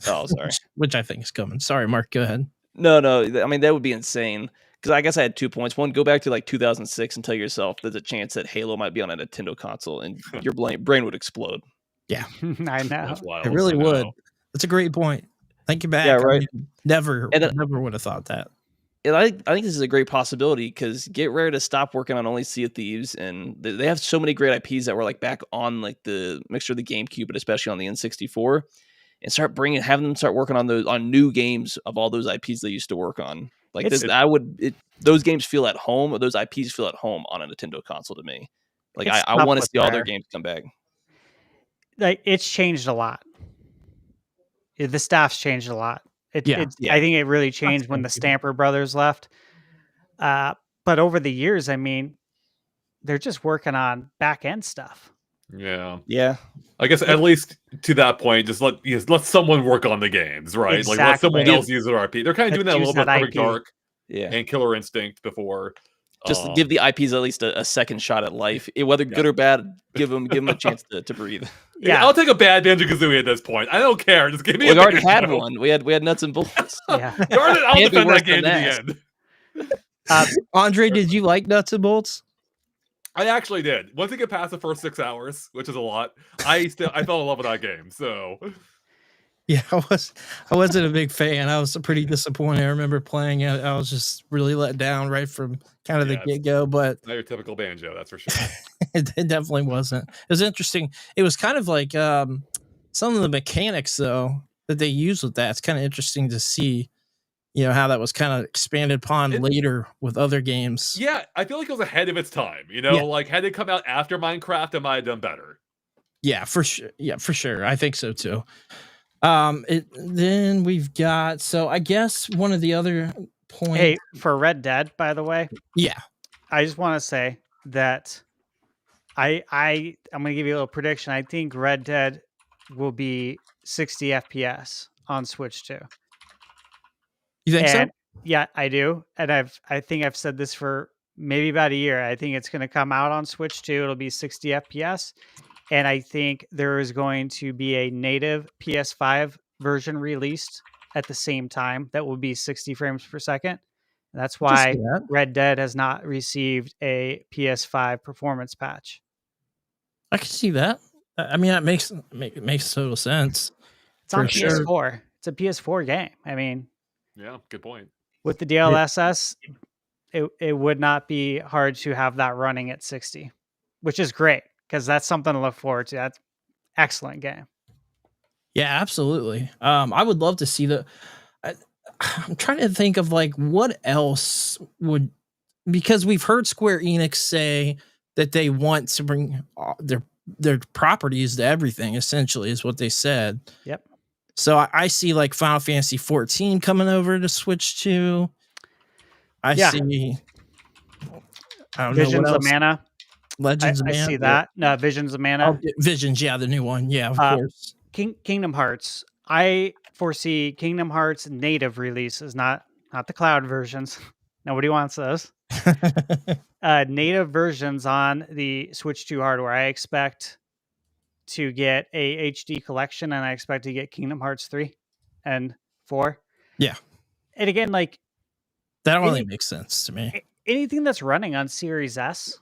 Oh, sorry. which I think is coming. Sorry, Mark, go ahead. No. I mean, that would be insane. Because I guess I had 2 points. One, go back to like 2006 and tell yourself there's a chance that Halo might be on a Nintendo console and your brain would explode. Yeah. I know. It really would. That's a great point. Think back. Yeah, right. I mean, never would have thought that. And I think this is a great possibility because Get Rare to stop working on only Sea of Thieves, and they have so many great IPs that were like back on like the mixture of the GameCube, but especially on the N64, and having them start working on new games of all those IPs they used to work on. Like those games feel at home, or those IPs feel at home on a Nintendo console to me. Like I want to see all their games come back. Like it's changed a lot. The staff's changed a lot. I think it really changed when the Stamper brothers left. But over the years, I mean, they're just working on back end stuff. Yeah. I guess at least to that point, just let someone work on the games, right? Exactly. Like let someone else use their IP. They're kind of doing that a little bit with Perfect Dark and Killer Instinct before. Just give the IPs at least a second shot at life, whether good or bad. Give them a chance to breathe. Yeah, I'll take a bad Banjo-Kazooie at this point. I don't care. Just give me. We already had one. We had Nuts and Bolts. I'll defend that game to the end. Andre, did you like Nuts and Bolts? I actually did. Once you get past the first 6 hours, which is a lot, I fell in love with that game. So. Yeah, I wasn't a big fan. I was pretty disappointed. I remember playing it. I was just really let down right from kind of the get-go. But not your typical Banjo, that's for sure. it definitely wasn't. It was interesting. It was kind of like some of the mechanics, though, that they used with that. It's kind of interesting to see, how that was kind of expanded upon later with other games. Yeah, I feel like it was ahead of its time. Like had it come out after Minecraft, it might have done better. Yeah, for sure. Yeah, for sure. I think so, too. Then we've got, so I guess one of the other points. Hey, for Red Dead, by the way. Yeah. I just want to say that I'm going to give you a little prediction. I think Red Dead will be 60 FPS on Switch 2. You think so? Yeah, I do. And I think I've said this for maybe about a year. I think it's going to come out on Switch 2. It'll be 60 FPS. And I think there is going to be a native PS5 version released at the same time that will be 60 frames per second. And that's why Red Dead has not received a PS5 performance patch. I can see that. I mean, that makes total sense. It's on PS4. It's a PS4 game. I mean, yeah, good point. With the DLSS, it would not be hard to have that running at 60, which is great because that's something to look forward to. That's excellent game. Yeah, absolutely. I would love to see I'm trying to think of like what else would, because we've heard Square Enix say that they want to bring their properties to everything, essentially, is what they said. Yep. So I see like Final Fantasy 14 coming over to Switch 2. I see. I don't Visions know what else. of Mana. Legends of Mana. I see that. No, Visions of Mana. Oh, Visions, yeah, the new one. Yeah, of course. Kingdom Hearts. I foresee Kingdom Hearts native releases, not the cloud versions. Nobody wants those. Native versions on the Switch 2 hardware. I expect to get a HD collection, and I expect to get Kingdom Hearts 3 and 4. Yeah. And again, like, that only makes sense to me. Anything that's running on Series S,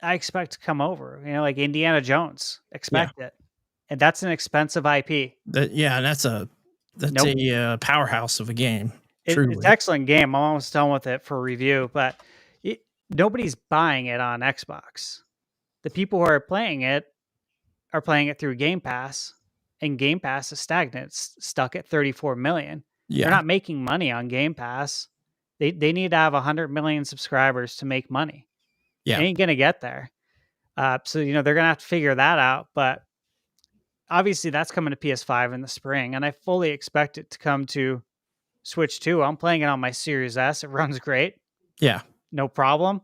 I expect to come over. You know, like Indiana Jones, expect it. And that's an expensive IP. That's a powerhouse of a game. It's an excellent game. I'm almost done with it for review, but nobody's buying it on Xbox. The people who are playing it through Game Pass, and Game Pass is stagnant. It's stuck at 34 million. Yeah. They're not making money on Game Pass. They need to have 100 million subscribers to make money. Yeah. They ain't going to get there. So, they're going to have to figure that out. But obviously that's coming to PS5 in the spring, and I fully expect it to come to Switch 2. I'm playing it on my Series S. It runs great. Yeah. No problem.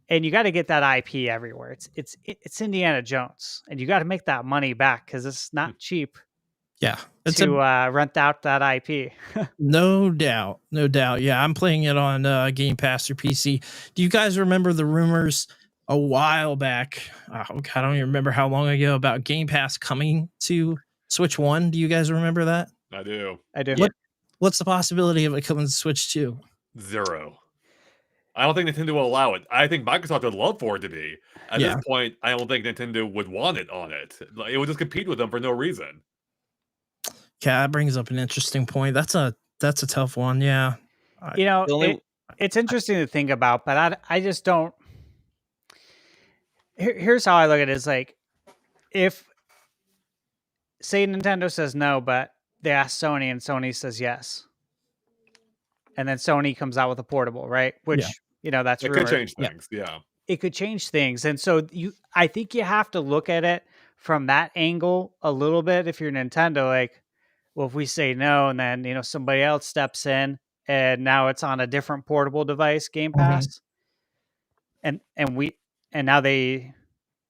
And you got to get that IP everywhere. It's Indiana Jones, and you got to make that money back because it's not cheap. Yeah. To rent out that IP. No doubt. Yeah, I'm playing it on Game Pass or PC. Do you guys remember the rumors a while back? I don't even remember how long ago, about Game Pass coming to Switch 1. Do you guys remember that? I do. What's the possibility of it coming to Switch 2? 0. I don't think Nintendo will allow it. I think Microsoft would love for it to be. At this point, I don't think Nintendo would want it on it. It would just compete with them for no reason. Yeah, that brings up an interesting point. That's a tough one. Yeah. It's interesting to think about, but I just don't. Here's how I look at it: is like, if say Nintendo says no, but they ask Sony and Sony says yes, and then Sony comes out with a portable, right? Which that's it could change things. Yeah, it could change things, and so I think you have to look at it from that angle a little bit. If you're Nintendo, like, well, if we say no, and then somebody else steps in, and now it's on a different portable device, Game Pass, and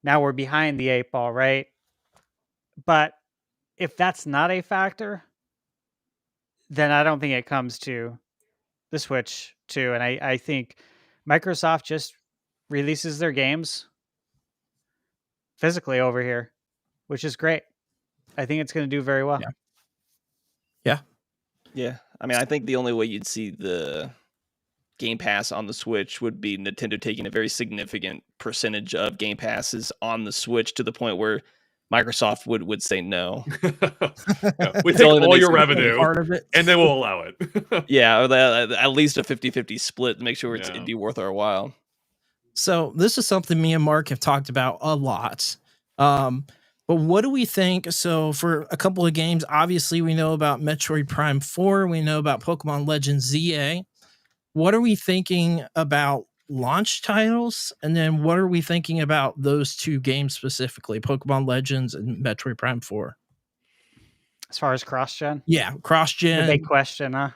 now we're behind the 8 ball, right? But if that's not a factor, then I don't think it comes to the Switch 2, and I think Microsoft just releases their games physically over here, which is great. I think it's going to do very well. Yeah. I mean, I think the only way you'd see the Game Pass on the Switch would be Nintendo taking a very significant percentage of Game Passes on the Switch to the point where Microsoft would say no. We take all your revenue part of it, and then we'll allow it. Or at least a 50-50 split to make sure it'd be worth our while. So this is something me and Mark have talked about a lot. But what do we think? So for a couple of games, obviously we know about Metroid Prime 4. We know about Pokemon Legends ZA. What are we thinking about launch titles? And then what are we thinking about those two games specifically, Pokemon Legends and Metroid Prime 4? As far as cross-gen? Yeah, cross-gen. The big question, huh?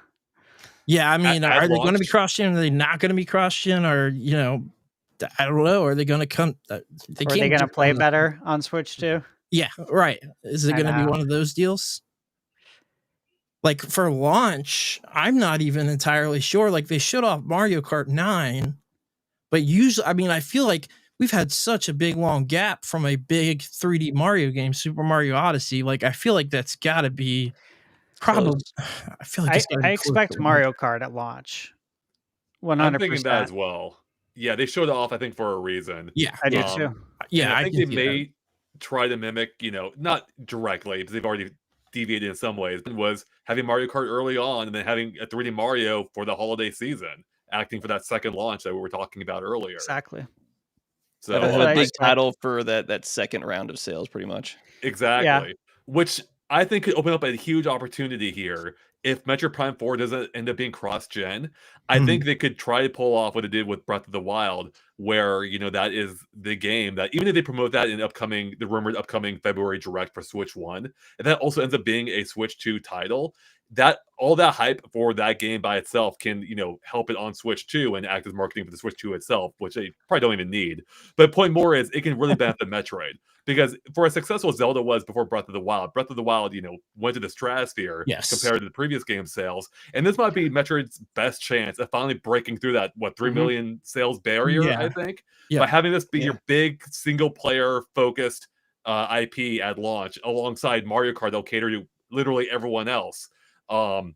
Yeah, I mean, are they going to be cross-gen? Are they not going to be cross-gen? Or, I don't know. Are they going to come? Are they going to play better on Switch too? Yeah, right. Is it going to be one of those deals? Like for launch, I'm not even entirely sure. Like they showed off Mario Kart 9, but usually, I mean, I feel like we've had such a big long gap from a big 3D Mario game, Super Mario Odyssey. Like I feel like that's got to be probably. I feel like I expect Mario Kart at launch. 100%. I'm thinking that as well. Yeah, they showed it off, I think, for a reason. Yeah, I do too. Yeah, I think they may try to mimic, not directly, because they've already deviated in some ways, was having Mario Kart early on and then having a 3D Mario for the holiday season, acting for that second launch that we were talking about earlier. Exactly. So a big title for that second round of sales, pretty much. Exactly. Yeah. Which I think could open up a huge opportunity here. If Metroid Prime 4 doesn't end up being cross-gen, I think they could try to pull off what it did with Breath of the Wild, where, that is the game that, even if they promote that in the rumored upcoming February Direct for Switch 1, and that also ends up being a Switch 2 title, that all that hype for that game by itself can, help it on Switch 2 and act as marketing for the Switch 2 itself, which they probably don't even need. But the point more is it can really benefit Metroid. Because for as successful as Zelda was before Breath of the Wild, went to the stratosphere compared to the previous game sales. And this might be Metroid's best chance of finally breaking through that, 3 million sales barrier, I think. By having this be your big single-player focused IP at launch alongside Mario Kart that'll cater to literally everyone else. I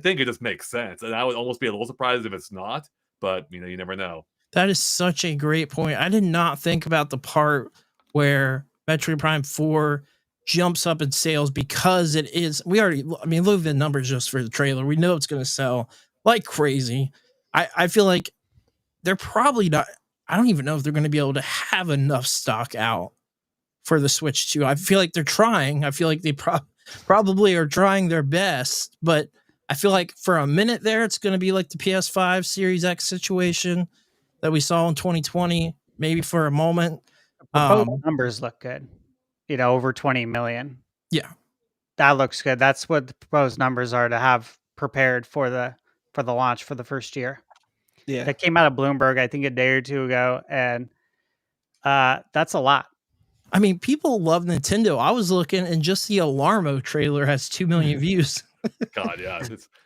think it just makes sense. And I would almost be a little surprised if it's not. But, you never know. That is such a great point. I did not think about the part where Metroid Prime 4 jumps up in sales because it is. Look at the numbers just for the trailer. We know it's going to sell like crazy. I feel like they're probably not. I don't even know if they're going to be able to have enough stock out for the Switch 2. I feel like they're trying. I feel like they probably are trying their best, but I feel like for a minute there, it's going to be like the PS5 Series X situation that we saw in 2020, maybe for a moment. Numbers look good, over 20 million. Yeah, that looks good. That's what the proposed numbers are to have prepared for the launch for the first year. Yeah, that came out of Bloomberg, I think, a day or two ago, and that's a lot. I mean, people love Nintendo. I was looking, and just the Alarmo trailer has 2 million views. God, yeah,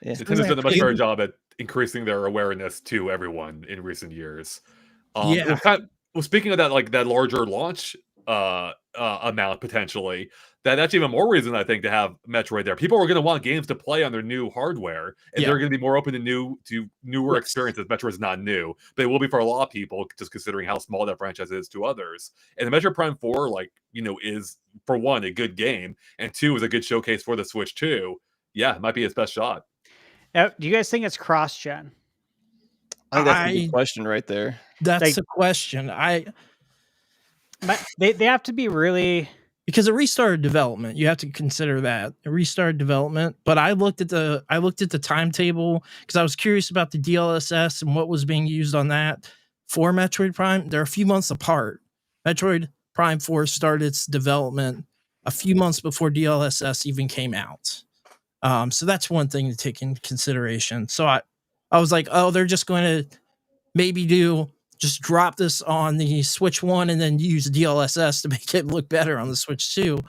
Nintendo's done a much better job at increasing their awareness to everyone in recent years. Speaking of that, that larger launch amount potentially, that's even more reason I think to have Metroid there. People are going to want games to play on their new hardware, and they're going to be more open to newer experiences. Metroid's not new, but it will be for a lot of people, just considering how small that franchise is to others. And the Metroid Prime 4, is for one a good game, and two is a good showcase for the Switch 2. Yeah, it might be its best shot. Now, do you guys think it's cross-gen? I think that's a good question right there. That's a question. They have to be really, because it restarted development. You have to consider that it restarted development. But I looked at the timetable because I was curious about the DLSS and what was being used on that for Metroid Prime. They're a few months apart. Metroid Prime 4 started its development a few months before DLSS even came out. So that's one thing to take into consideration. So I was like, oh, they're just going to maybe just drop this on the Switch 1 and then use DLSS to make it look better on the Switch 2.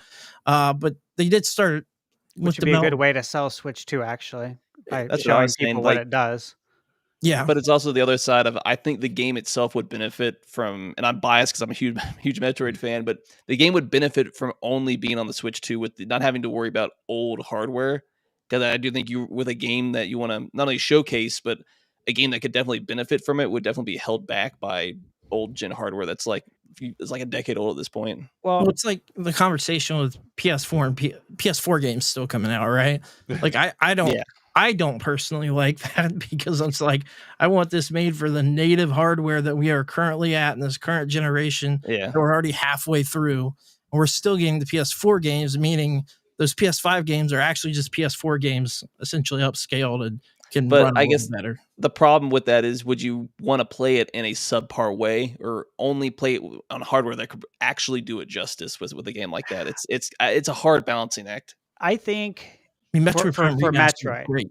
But they did start, which would be a good way to sell Switch 2, actually, by that's showing people what it does. Yeah, but it's also the other side of, I think the game itself would benefit from, and I'm biased because I'm a huge Metroid fan, but the game would benefit from only being on the Switch 2 with not having to worry about old hardware. Because I do think with a game that you want to not only showcase, but a game that could definitely benefit from it would definitely be held back by old gen hardware that's like a decade old at this point. Well, it's like the conversation with PS4 and PS4 games still coming out, right? Like I don't personally like that, because it's like, I want this made for the native hardware that we are currently at in this current generation. Yeah, that we're already halfway through, and we're still getting the PS4 games, meaning those PS5 games are actually just PS4 games, essentially upscaled and can run I guess better. The problem with that is, would you want to play it in a subpar way, or only play it on hardware that could actually do it justice with a game like that? It's a hard balancing act. I think. Metroid for Metroid, great.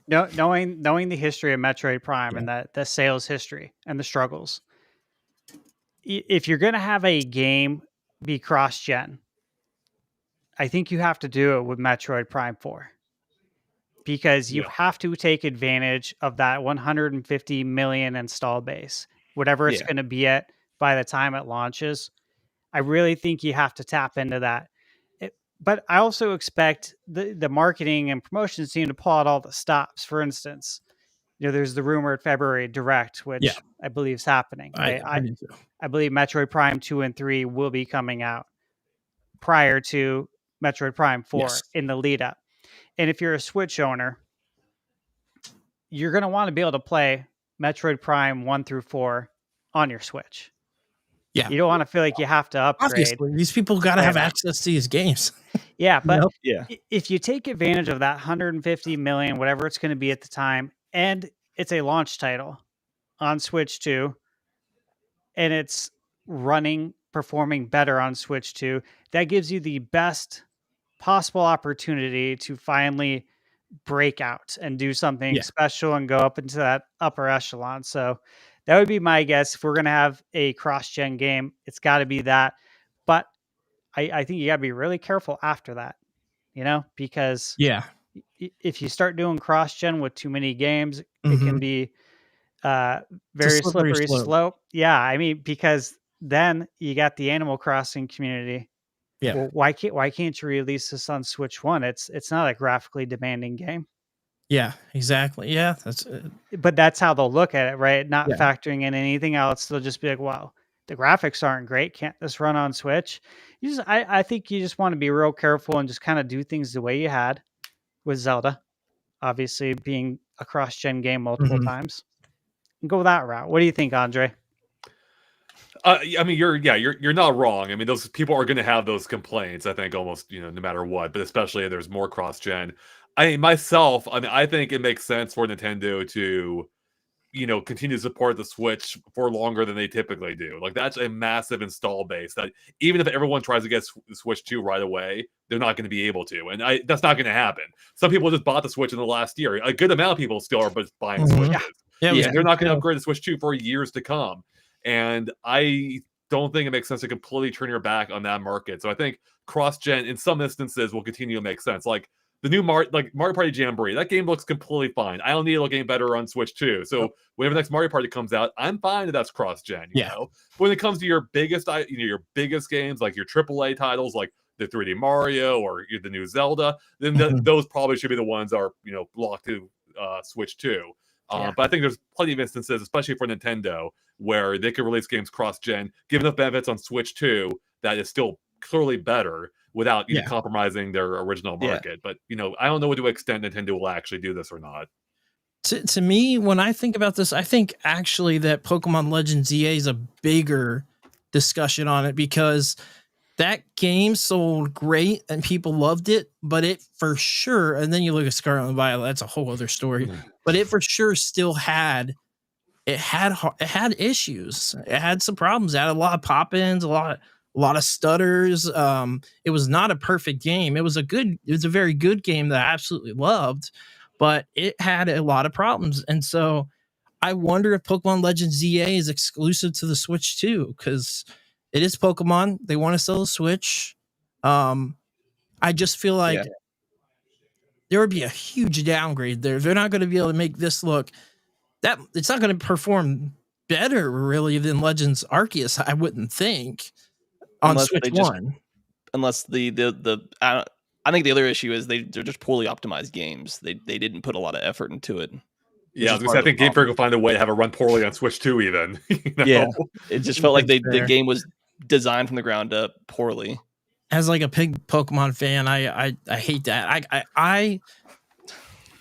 knowing the history of Metroid Prime and the sales history and the struggles, if you're going to have a game be cross-gen, I think you have to do it with Metroid Prime 4, because you have to take advantage of that 150 million install base, whatever it's going to be at by the time it launches. I really think you have to tap into that. But I also expect the marketing and promotion team to pull out all the stops. For instance, there's the rumored February Direct, which I believe is happening. I believe Metroid Prime 2 and 3 will be coming out prior to Metroid Prime 4 Yes. in the lead up. And if you're a Switch owner, you're going to want to be able to play Metroid Prime 1 through 4 on your Switch. Yeah. You don't want to feel like you have to upgrade. Obviously, these people got to have access to these games. Yeah, but yeah, if you take advantage of that 150 million, whatever it's going to be at the time, and it's a launch title on Switch 2, and it's performing better on Switch 2, that gives you the best possible opportunity to finally break out and do something special and go up into that upper echelon. So that would be my guess. If we're going to have a cross-gen game, it's got to be that. But I think you got to be really careful after that, because if you start doing cross-gen with too many games, it can be very slippery slope. Yeah, I mean, because then you got the Animal Crossing community. Yeah. Well, why can't you release this on Switch 1? It's not a graphically demanding game. Yeah, exactly. Yeah, but that's how they'll look at it, right? Not factoring in anything else. They'll just be like, "Wow, the graphics aren't great. Can't this run on Switch?" I think you just want to be real careful and just kind of do things the way you had with Zelda, obviously being a cross-gen game multiple times, and go that route. What do you think, Andre? I mean, you're not wrong. I mean, those people are going to have those complaints. I think almost no matter what, but especially if there's more cross-gen. I think it makes sense for Nintendo to, continue to support the Switch for longer than they typically do. Like, that's a massive install base that even if everyone tries to get Switch 2 right away, they're not going to be able to. And that's not going to happen. Some people just bought the Switch in the last year. A good amount of people still are buying Switches. Yeah, they're not going to upgrade the Switch 2 for years to come. And I don't think it makes sense to completely turn your back on that market. So I think cross-gen, in some instances, will continue to make sense. Like the new Mario Party Jamboree, that game looks completely fine. I don't need it looking better on Switch 2. So whenever the next Mario Party comes out, I'm fine if that's cross-gen. You know? But when it comes to your biggest games, like your AAA titles, like the 3D Mario or the new Zelda, then those probably should be the ones that are locked to Switch 2. But I think there's plenty of instances, especially for Nintendo, where they could release games cross-gen, give enough benefits on Switch 2 that is still clearly better without compromising their original market. But, I don't know to what extent Nintendo will actually do this or not. To me, when I think about this, I think actually that Pokemon Legends EA is a bigger discussion on it, because that game sold great and people loved it, but it for sure, and then you look at Scarlet and Violet, that's a whole other story, but it for sure still had issues. It had some problems. It had a lot of pop-ins, a lot of stutters. It was not a perfect game. It was a very good game that I absolutely loved, but it had a lot of problems. And so I wonder if Pokemon Legends EA is exclusive to the Switch too, because it is Pokemon. They want to sell the Switch. I just feel like there would be a huge downgrade there. They're not going to be able to make this look that it's not going to perform better really than Legends Arceus, I wouldn't think, on Switch 1. Unless I think the other issue is they're just poorly optimized games. They didn't put a lot of effort into it. Yeah, I think Game Freak will find a way to have it run poorly on Switch 2 even. Yeah, it just felt like the game was designed from the ground up poorly. As like a big Pokemon fan, I hate that. I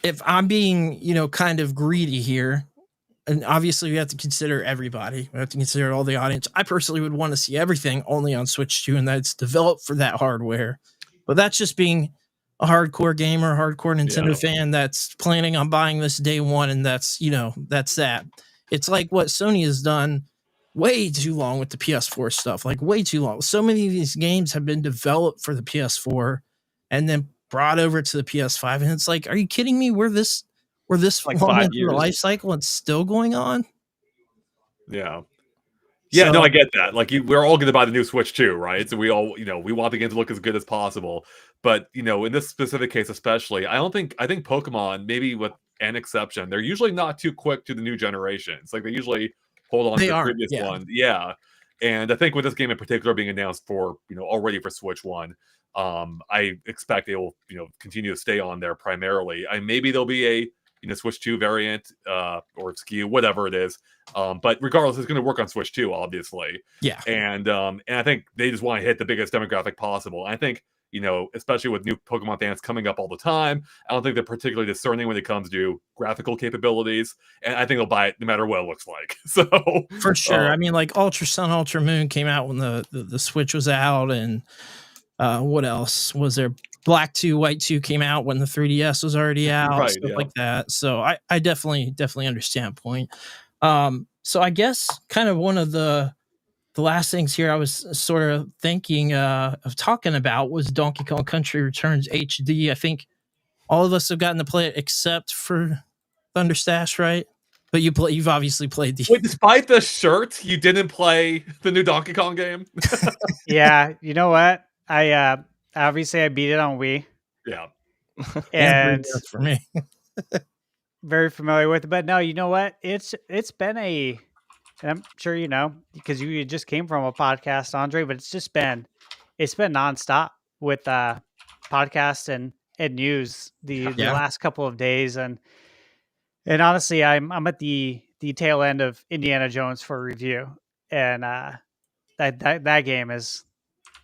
if I'm being, kind of greedy here, and obviously we have to consider everybody. We have to consider all the audience. I personally would want to see everything only on Switch 2 and that it's developed for that hardware. But that's just being a hardcore gamer, hardcore Nintendo fan that's planning on buying this day one, and that's that. It's like what Sony has done way too long with the PS4 stuff, like way too long. So many of these games have been developed for the PS4 and then brought over to the PS5, and it's like, are you kidding me? We're this like long 5 into years the life cycle and still going on. Yeah, So- no, I get that. Like, we're all going to buy the new Switch too, right? So we all, we want the game to look as good as possible. But in this specific case, especially, I think Pokemon, maybe with an exception, they're usually not too quick to the new generations. Like, they usually hold on to the previous one. Yeah. And I think with this game in particular being announced for, already for Switch 1, I expect it will, continue to stay on there primarily. Maybe there'll be a, Switch 2 variant or SKU, whatever it is. But regardless, it's going to work on Switch 2, obviously. Yeah. And I think they just want to hit the biggest demographic possible. I think especially with new Pokemon fans coming up all the time, I don't think they're particularly discerning when it comes to graphical capabilities, and I think they'll buy it no matter what it looks like. So for sure, I mean, like Ultra Sun, Ultra Moon came out when the Switch was out, and what else was there? Black 2, White 2 came out when the 3DS was already out, right, stuff like that. So I definitely understand the point. So I guess kind of one of the last things here I was sort of thinking of talking about was Donkey Kong Country Returns HD. I think all of us have gotten to play it except for ThunderStash, right? But you've obviously played the. Wait, despite the shirt, you didn't play the new Donkey Kong game? Yeah, you know what? I obviously I beat it on Wii. Yeah. And for me. Very familiar with it, but no, you know what? It's been and I'm sure you know because you just came from a podcast, Andre, but it's been nonstop with podcasts and news the last couple of days, and honestly, I'm at the tail end of Indiana Jones for review, and that game is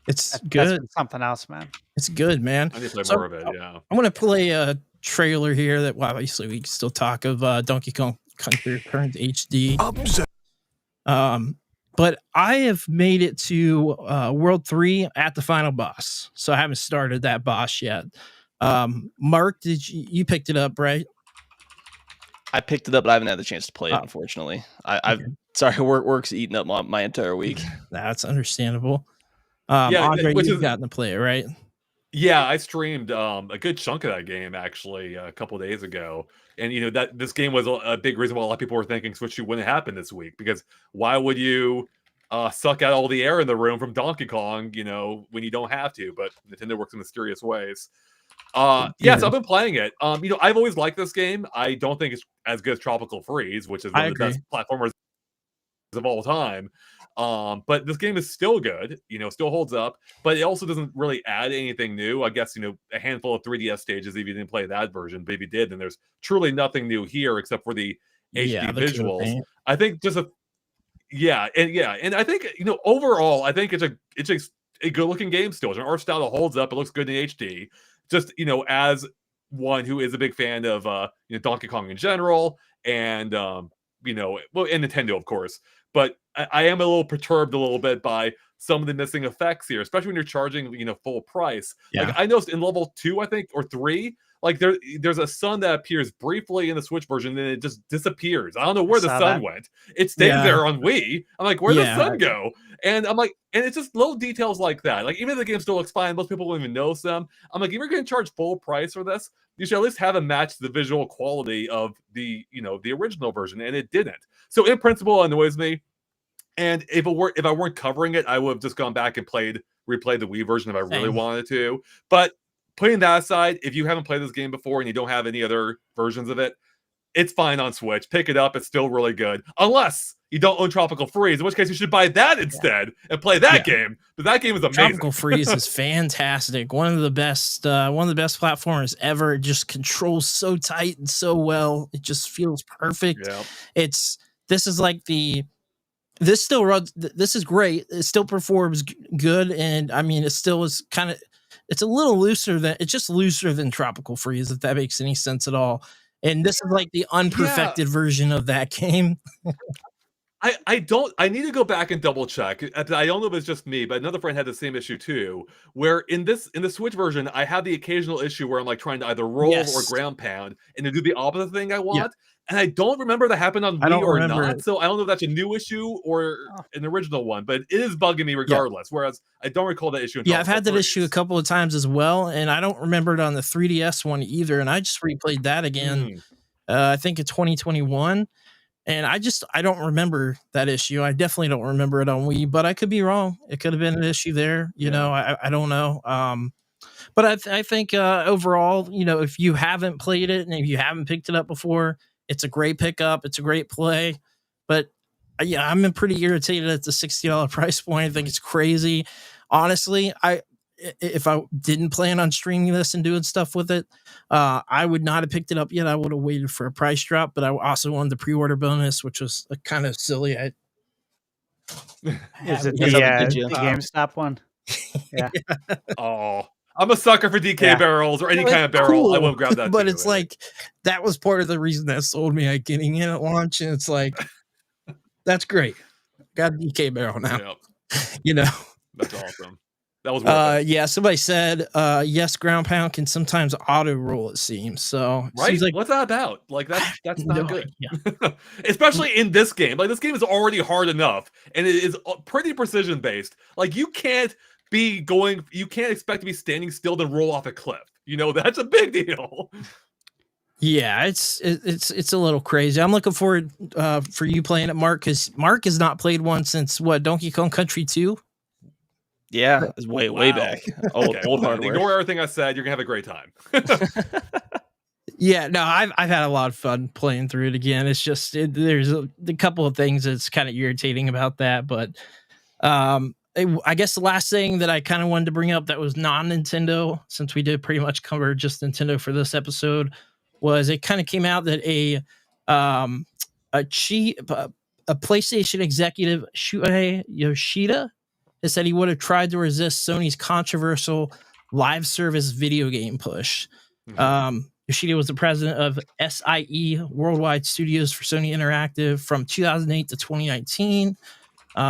good. That's something else, man. It's good, man. I need to play more of it. Yeah, I'm gonna play a trailer here that obviously we can still talk of Donkey Kong Country Returns HD. But I have made it to World 3 at the final boss, so I haven't started that boss yet. Mark, did you picked it up, right? I picked it up, but I haven't had the chance to play it, unfortunately. Sorry, work's eating up my entire week. That's understandable. Andre, you've gotten to play it, right? Yeah, I streamed a good chunk of that game actually a couple of days ago, and that this game was a big reason why a lot of people were thinking Switch 2 wouldn't happen this week, because why would you suck out all the air in the room from Donkey Kong, when you don't have to? But Nintendo works in mysterious ways. Yes, I've been playing it. I've always liked this game. I don't think it's as good as Tropical Freeze, which is one of the best platformers of all time. But this game is still good, still holds up, but it also doesn't really add anything new. I guess, a handful of 3DS stages if you didn't play that version, but if you did, then there's truly nothing new here except for the HD visuals. I think and I think, overall, I think it's a good looking game still. It's an art style that holds up. It looks good in HD. Just, as one who is a big fan of Donkey Kong in general, and and Nintendo, of course. But I am a little perturbed a little bit by some of the missing effects here, especially when you're charging, full price. Yeah. Like I noticed in level 2, I think, or 3, like there's a sun that appears briefly in the Switch version, and then it just disappears. I don't know where the sun went. It stays there on Wii. I'm like, where'd the sun go? And I'm like, and it's just little details like that. Like, even if the game still looks fine, most people won't even notice them. I'm like, if you're going to charge full price for this, you should at least have it match the visual quality of the original version, and it didn't. So in principle, it annoys me. And if I weren't covering it, I would have just gone back and replayed the Wii version if I really wanted to. But putting that aside, if you haven't played this game before and you don't have any other versions of it, it's fine on Switch. Pick it up; it's still really good, unless you don't own Tropical Freeze, in which case you should buy that instead and play that game. But that game is amazing. Tropical Freeze is fantastic. One of the best platformers ever. It just controls so tight and so well. It just feels perfect. Yeah. This still runs. This is great. It still performs good, and I mean, it still is kind of. It's a little looser than Tropical Freeze, if that makes any sense at all. And this is like the unperfected version of that game. I need to go back and double check. I don't know if it's just me, but another friend had the same issue too, where in the Switch version, I have the occasional issue where I'm like trying to either roll or ground pound and to do the opposite thing I want. And I don't remember that happened on Wii or not. So I don't know if that's a new issue or an original one, but it is bugging me regardless. Whereas I don't recall that issue. I've had that issue a couple of times as well. And I don't remember it on the 3DS one either. And I just replayed that again, I think in 2021. And I don't remember that issue. I definitely don't remember it on Wii, but I could be wrong. It could have been an issue there. I don't know. But I think overall, if you haven't played it and if you haven't picked it up before, it's a great pickup. It's a great play. But I'm pretty irritated at the $60 price point. I think it's crazy. Honestly, if I didn't plan on streaming this and doing stuff with it, I would not have picked it up yet. I would have waited for a price drop, but I also wanted the pre-order bonus, which was kind of silly. Is it the GameStop one? Yeah. Oh, I'm a sucker for DK barrels or any kind of barrel. Cool. I won't grab that. But it's like that was part of the reason that sold me like getting in at launch, and it's like that's great. Got a DK barrel now. Yep. That's awesome. That was worth it. Yeah, somebody said yes, ground pound can sometimes auto roll, it seems. So right, like, what's that about? Like that's not good. Especially in this game. Like this game is already hard enough, and it is pretty precision based. Like you can't expect to be standing still and roll off a cliff. That's a big deal. Yeah, it's a little crazy. I'm looking forward for you playing it, Mark, because Mark has not played one since Donkey Kong Country 2? Yeah, it's way back. Old hardware. Ignore everything I said. You're gonna have a great time. Yeah, no, I've had a lot of fun playing through it again. It's just there's a couple of things that's kind of irritating about that, but I guess the last thing that I kind of wanted to bring up that was non-Nintendo, since we did pretty much cover just Nintendo for this episode, was it kind of came out that a PlayStation executive, Shuhei Yoshida, has said he would have tried to resist Sony's controversial live service video game push. Mm-hmm. Yoshida was the president of SIE Worldwide Studios for Sony Interactive from 2008 to 2019.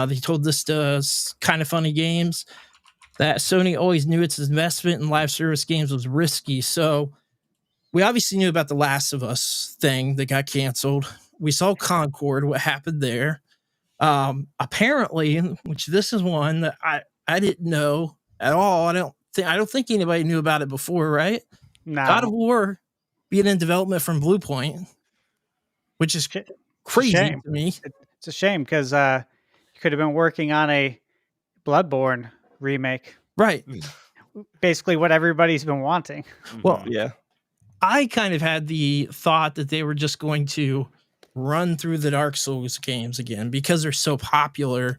They told this to Kind of Funny Games that Sony always knew its investment in live service games was risky. So we obviously knew about the Last of Us thing that got canceled. We saw Concord, what happened there. Apparently, which this is one that I didn't know at all. I don't think anybody knew about it before, right? No. God of War being in development from Blue Point, which is crazy to me. It's a shame because you could have been working on a Bloodborne remake, right? Basically, what everybody's been wanting. Well, yeah, I kind of had the thought that they were just going to run through the Dark Souls games again because they're so popular.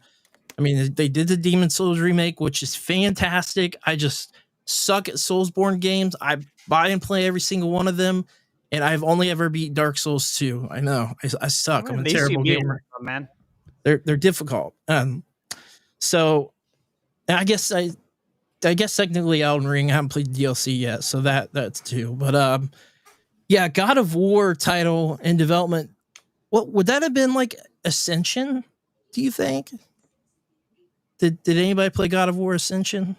I mean, they did the Demon Souls remake, which is fantastic. I just suck at Soulsborne games. I buy and play every single one of them, and I've only ever beat Dark Souls 2. I know I suck. I'm a terrible gamer, man. They're difficult. So I guess technically Elden Ring, I haven't played DLC yet, so that's two. But yeah, God of War title in development. What would that have been like? Ascension? Do you think? Did anybody play God of War Ascension?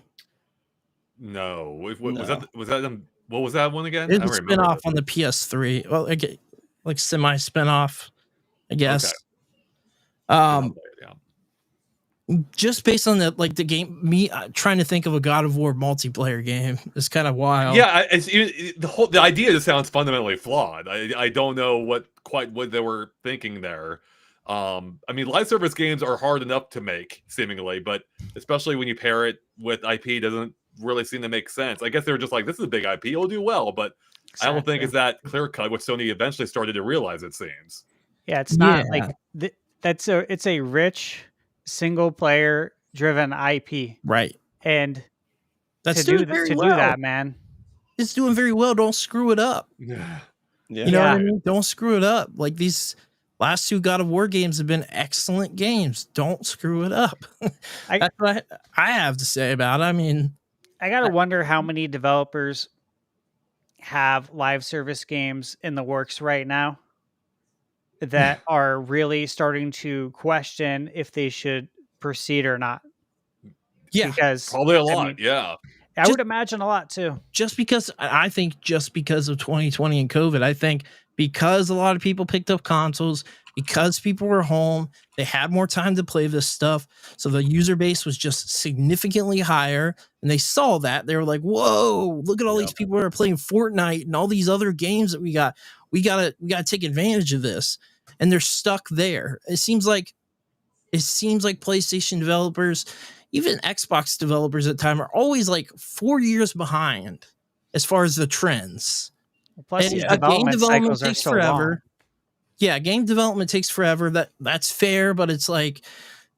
No. Was that what was that one again? It was a spinoff on the PS3. Well, like semi spinoff, I guess. Okay. Just based on the game, me trying to think of a God of War multiplayer game is kind of wild. Yeah, the idea just sounds fundamentally flawed. I don't know what they were thinking there. I mean, live service games are hard enough to make, seemingly, but especially when you pair it with IP, doesn't really seem to make sense. I guess they were just like, this is a big IP, it'll do well, but exactly. I don't think it's that clear cut, which Sony eventually started to realize, it seems. Yeah, it's not like it's a rich single player driven IP, right? And that's to do that, man, it's doing very well. Don't screw it up. Yeah. You know what I mean? Don't screw it up. Like these last two God of War games have been excellent games. Don't screw it up. That's what I have to say about it. I mean, I gotta wonder how many developers have live service games in the works right now that are really starting to question if they should proceed or not. Yeah, because probably a lot. I would imagine a lot too. I think just because of 2020 and COVID, I think because a lot of people picked up consoles, because people were home, they had more time to play this stuff. So the user base was just significantly higher. And they saw that. They were like, whoa, look at all these people who are playing Fortnite and all these other games that we got. We gotta take advantage of this. And they're stuck there. It seems like PlayStation developers, even Xbox developers at the time, are always like 4 years behind as far as the trends. Plus, game development takes forever. Long. Yeah, game development takes forever. That's fair, but it's like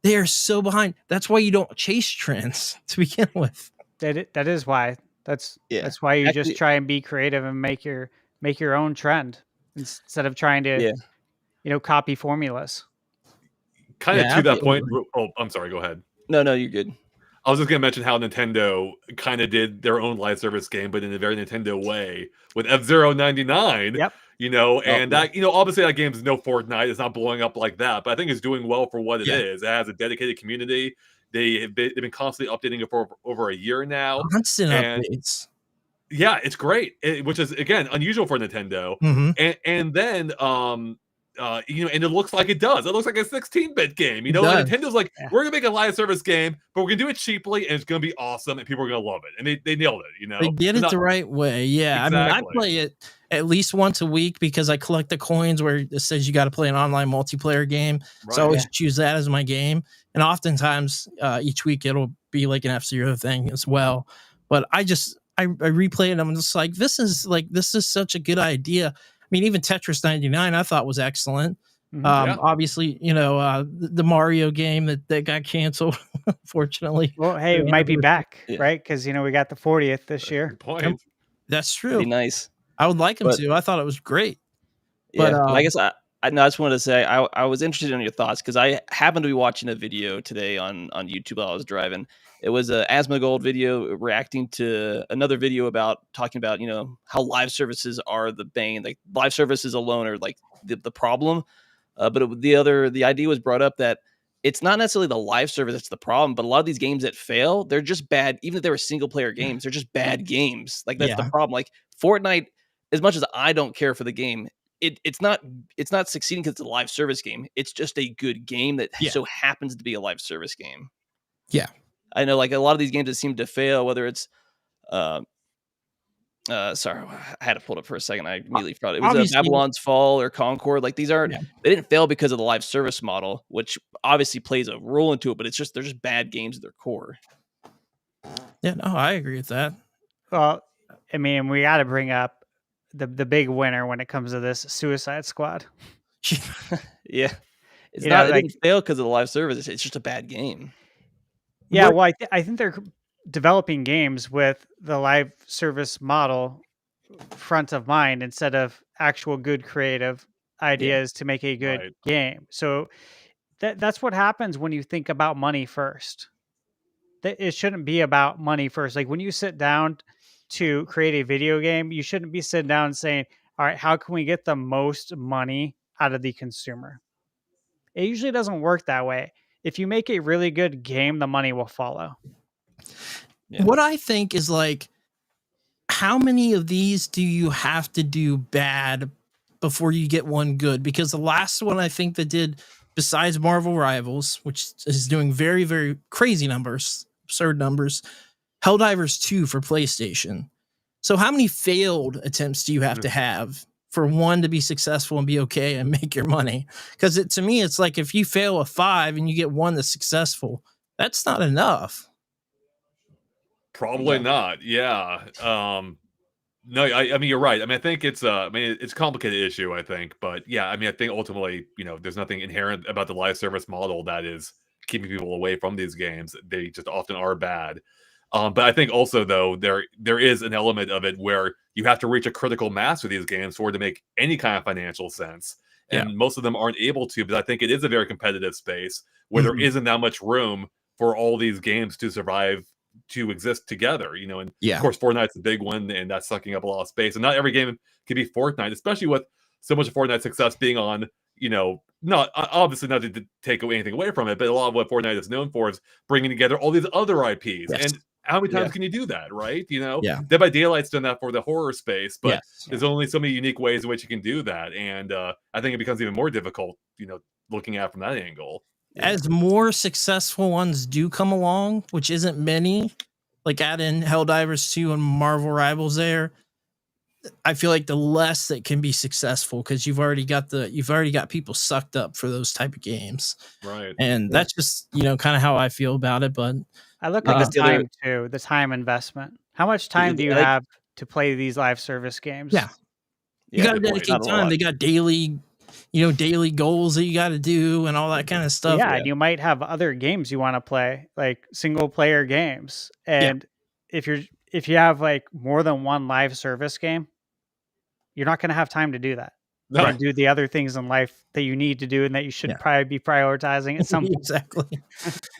they are so behind. That's why you don't chase trends to begin with. That is why. That's why you just try and be creative and make your own trend instead of trying to copy formulas. Kind of to that point. Oh, I'm sorry. Go ahead. No, you're good. I was just going to mention how Nintendo kind of did their own live service game, but in a very Nintendo way with F-Zero 99. Yep. And that, obviously that game's no Fortnite. It's not blowing up like that, but I think it's doing well for what it is. It has a dedicated community. They've been constantly updating it for over a year now. Constant updates. Yeah, it's great, which is, again, unusual for Nintendo. Mm-hmm. And then, and it looks like it does. It looks like a 16-bit game. And Nintendo's like, we're gonna make a live service game, but we're gonna do it cheaply, and it's gonna be awesome, and people are gonna love it. And they nailed it. They did it the right way. Yeah, exactly. I mean, I play it at least once a week because I collect the coins where it says you got to play an online multiplayer game. Right. So I always choose that as my game, and oftentimes each week it'll be like an F-Zero thing as well. But I replay it and I'm just like, this is such a good idea. I mean, even Tetris 99 I thought was excellent. Obviously, the Mario game that got canceled, unfortunately. Well, hey, it might be back, right? Because we got the 40th this year. That's true. That'd be nice. I would like him to. I thought it was great. But I guess I just wanted to say I was interested in your thoughts because I happened to be watching a video today on YouTube while I was driving. It was a Asmongold video reacting to another video talking about how live services are the bane. Like live services alone are like the problem. But the idea was brought up that it's not necessarily the live service that's the problem, but a lot of these games that fail, they're just bad. Even if they were single player games, they're just bad games. Like that's the problem. Like Fortnite, as much as I don't care for the game, it's not succeeding because it's a live service game. It's just a good game that so happens to be a live service game. Yeah. I know, like a lot of these games that seem to fail, whether it's, sorry, I had to pull it up for a second. I immediately forgot. It was Babylon's Fall or Concord. Like these aren't, they didn't fail because of the live service model, which obviously plays a role into it, but they're just bad games at their core. Yeah, no, I agree with that. Well, I mean, we got to bring up the big winner when it comes to this, Suicide Squad. Yeah. It didn't fail because of the live service. It's just a bad game. Yeah, well, I think they're developing games with the live service model front of mind instead of actual good creative ideas to make a good game. So that's what happens when you think about money first. It shouldn't be about money first. Like when you sit down to create a video game, you shouldn't be sitting down and saying, all right, how can we get the most money out of the consumer? It usually doesn't work that way. If you make a really good game, the money will follow. Yeah. What I think is like, how many of these do you have to do bad before you get one good? Because the last one I think that did, besides Marvel Rivals, which is doing very, very crazy numbers, absurd numbers, Helldivers 2 for PlayStation. So how many failed attempts do you have to have for one to be successful and be okay and make your money? Because to me, it's like if you fail a 5 and you get one that's successful, that's not enough. Probably not. Yeah. No, I mean, you're right. I mean, I think it's it's a complicated issue, I think. But yeah, I mean, I think ultimately, there's nothing inherent about the live service model that is keeping people away from these games. They just often are bad. But I think also, though, there is an element of it where you have to reach a critical mass with these games for it to make any kind of financial sense. And most of them aren't able to, but I think it is a very competitive space where there isn't that much room for all these games to survive, to exist together, and of course Fortnite's a big one, and that's sucking up a lot of space. And not every game can be Fortnite, especially with so much of Fortnite's success being on, not obviously not to take anything away from it, but a lot of what Fortnite is known for is bringing together all these other IPs. And how many times can you do that, right? Dead by Daylight's done that for the horror space, but there's only so many unique ways in which you can do that. And I think it becomes even more difficult, looking at it from that angle. As more successful ones do come along, which isn't many, like add in Helldivers 2 and Marvel Rivals there, I feel like the less that can be successful because you've already got people sucked up for those type of games. Right. And that's just, kind of how I feel about it. But I look at the time too, the time investment. How much time do you have to play these live service games? Yeah. You got to dedicate time. They got daily goals that you got to do and all that kind of stuff. Yeah, and you might have other games you want to play, like single player games. And if you have like more than one live service game, you're not going to have time to do that. and do the other things in life that you need to do and that you should probably be prioritizing at some point. Exactly.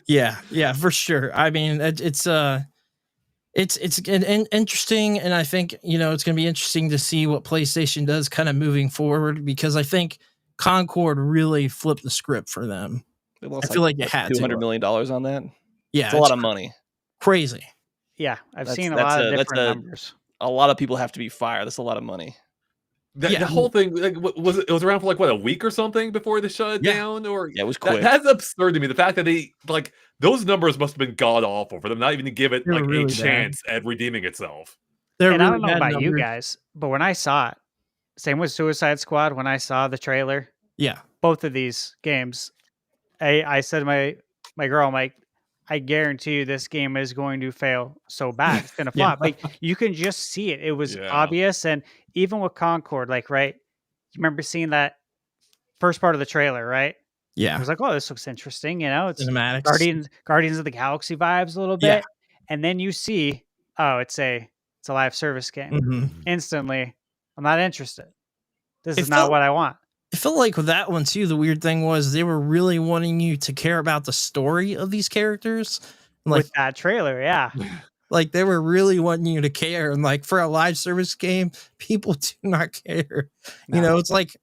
Yeah, for sure. I mean, it's interesting, and I think it's going to be interesting to see what PlayStation does kind of moving forward, because I think Concord really flipped the script for them. I feel like it had $200 million on that. Yeah, it's a lot of money. Crazy. Yeah, I've seen a lot of different numbers. A lot of people have to be fired. That's a lot of money. The whole thing, like, it was around for like what, a week or something before they shut it down, or it was quick. That's absurd to me. The fact that they those numbers must have been god awful for them not even to give it like really a chance at redeeming itself. And really I don't know about you guys, but when I saw it, same with Suicide Squad. When I saw the trailer, both of these games, I said to my girl, I'm like, I guarantee you this game is going to fail so bad. It's going to flop. Like, you can just see it. It was obvious. And even with Concord, like, right, you remember seeing that first part of the trailer, right? Yeah. I was like, oh, this looks interesting. It's cinematics. Guardians of the Galaxy vibes a little bit. Yeah. And then you see, oh, it's a live service game. Mm-hmm. Instantly, I'm not interested. This is not what I want. I felt like with that one too, the weird thing was they were really wanting you to care about the story of these characters. Like, with that trailer, yeah. Like they were really wanting you to care. And like for a live service game, people do not care. No. It's like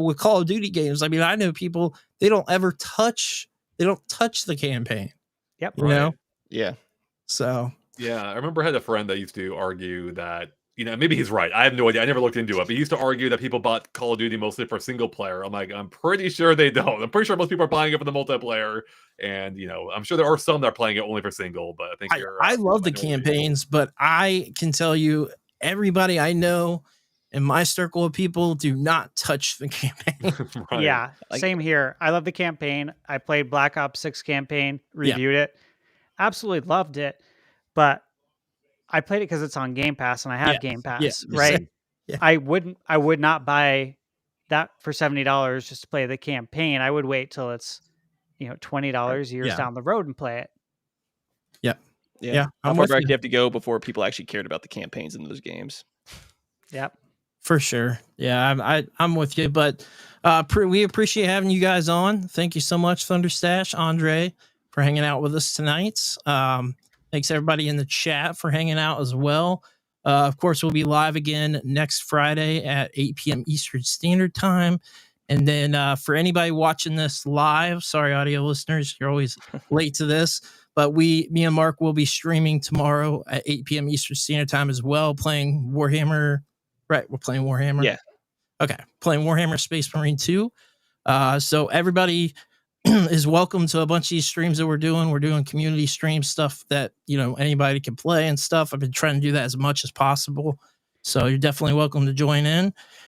with Call of Duty games. I mean, I know people, they don't touch the campaign. Yep. You know? Yeah. So. Yeah. I remember I had a friend that used to argue that, maybe he's right. I have no idea. I never looked into it. But he used to argue that people bought Call of Duty mostly for single player. I'm like, I'm pretty sure they don't. I'm pretty sure most people are buying it for the multiplayer. And, I'm sure there are some that are playing it only for single. But I think I love the campaigns, but I can tell you, everybody I know in my circle of people do not touch the campaign. Right. Yeah, same here. I love the campaign. I played Black Ops 6 campaign, reviewed it. Absolutely loved it. But I played it because it's on Game Pass, and I have Game Pass, right? Yeah. I would not buy that for $70 just to play the campaign. I would wait till it's $20 years down the road and play it. Yeah. How far back do you have to go before people actually cared about the campaigns in those games? Yep, for sure. Yeah, I'm with you, but we appreciate having you guys on. Thank you so much, ThunderStash, Andre, for hanging out with us tonight. Thanks everybody in the chat for hanging out as well. Of course, we'll be live again next Friday at 8 p.m. Eastern Standard Time. And then for anybody watching this live, sorry, audio listeners, you're always late to this. But me and Mark will be streaming tomorrow at 8 p.m. Eastern Standard Time as well, playing Warhammer. Right, we're playing Warhammer. Yeah. Okay, playing Warhammer Space Marine 2. So everybody is welcome to a bunch of these streams that we're doing. We're doing community stream stuff that, anybody can play and stuff. I've been trying to do that as much as possible. So you're definitely welcome to join in.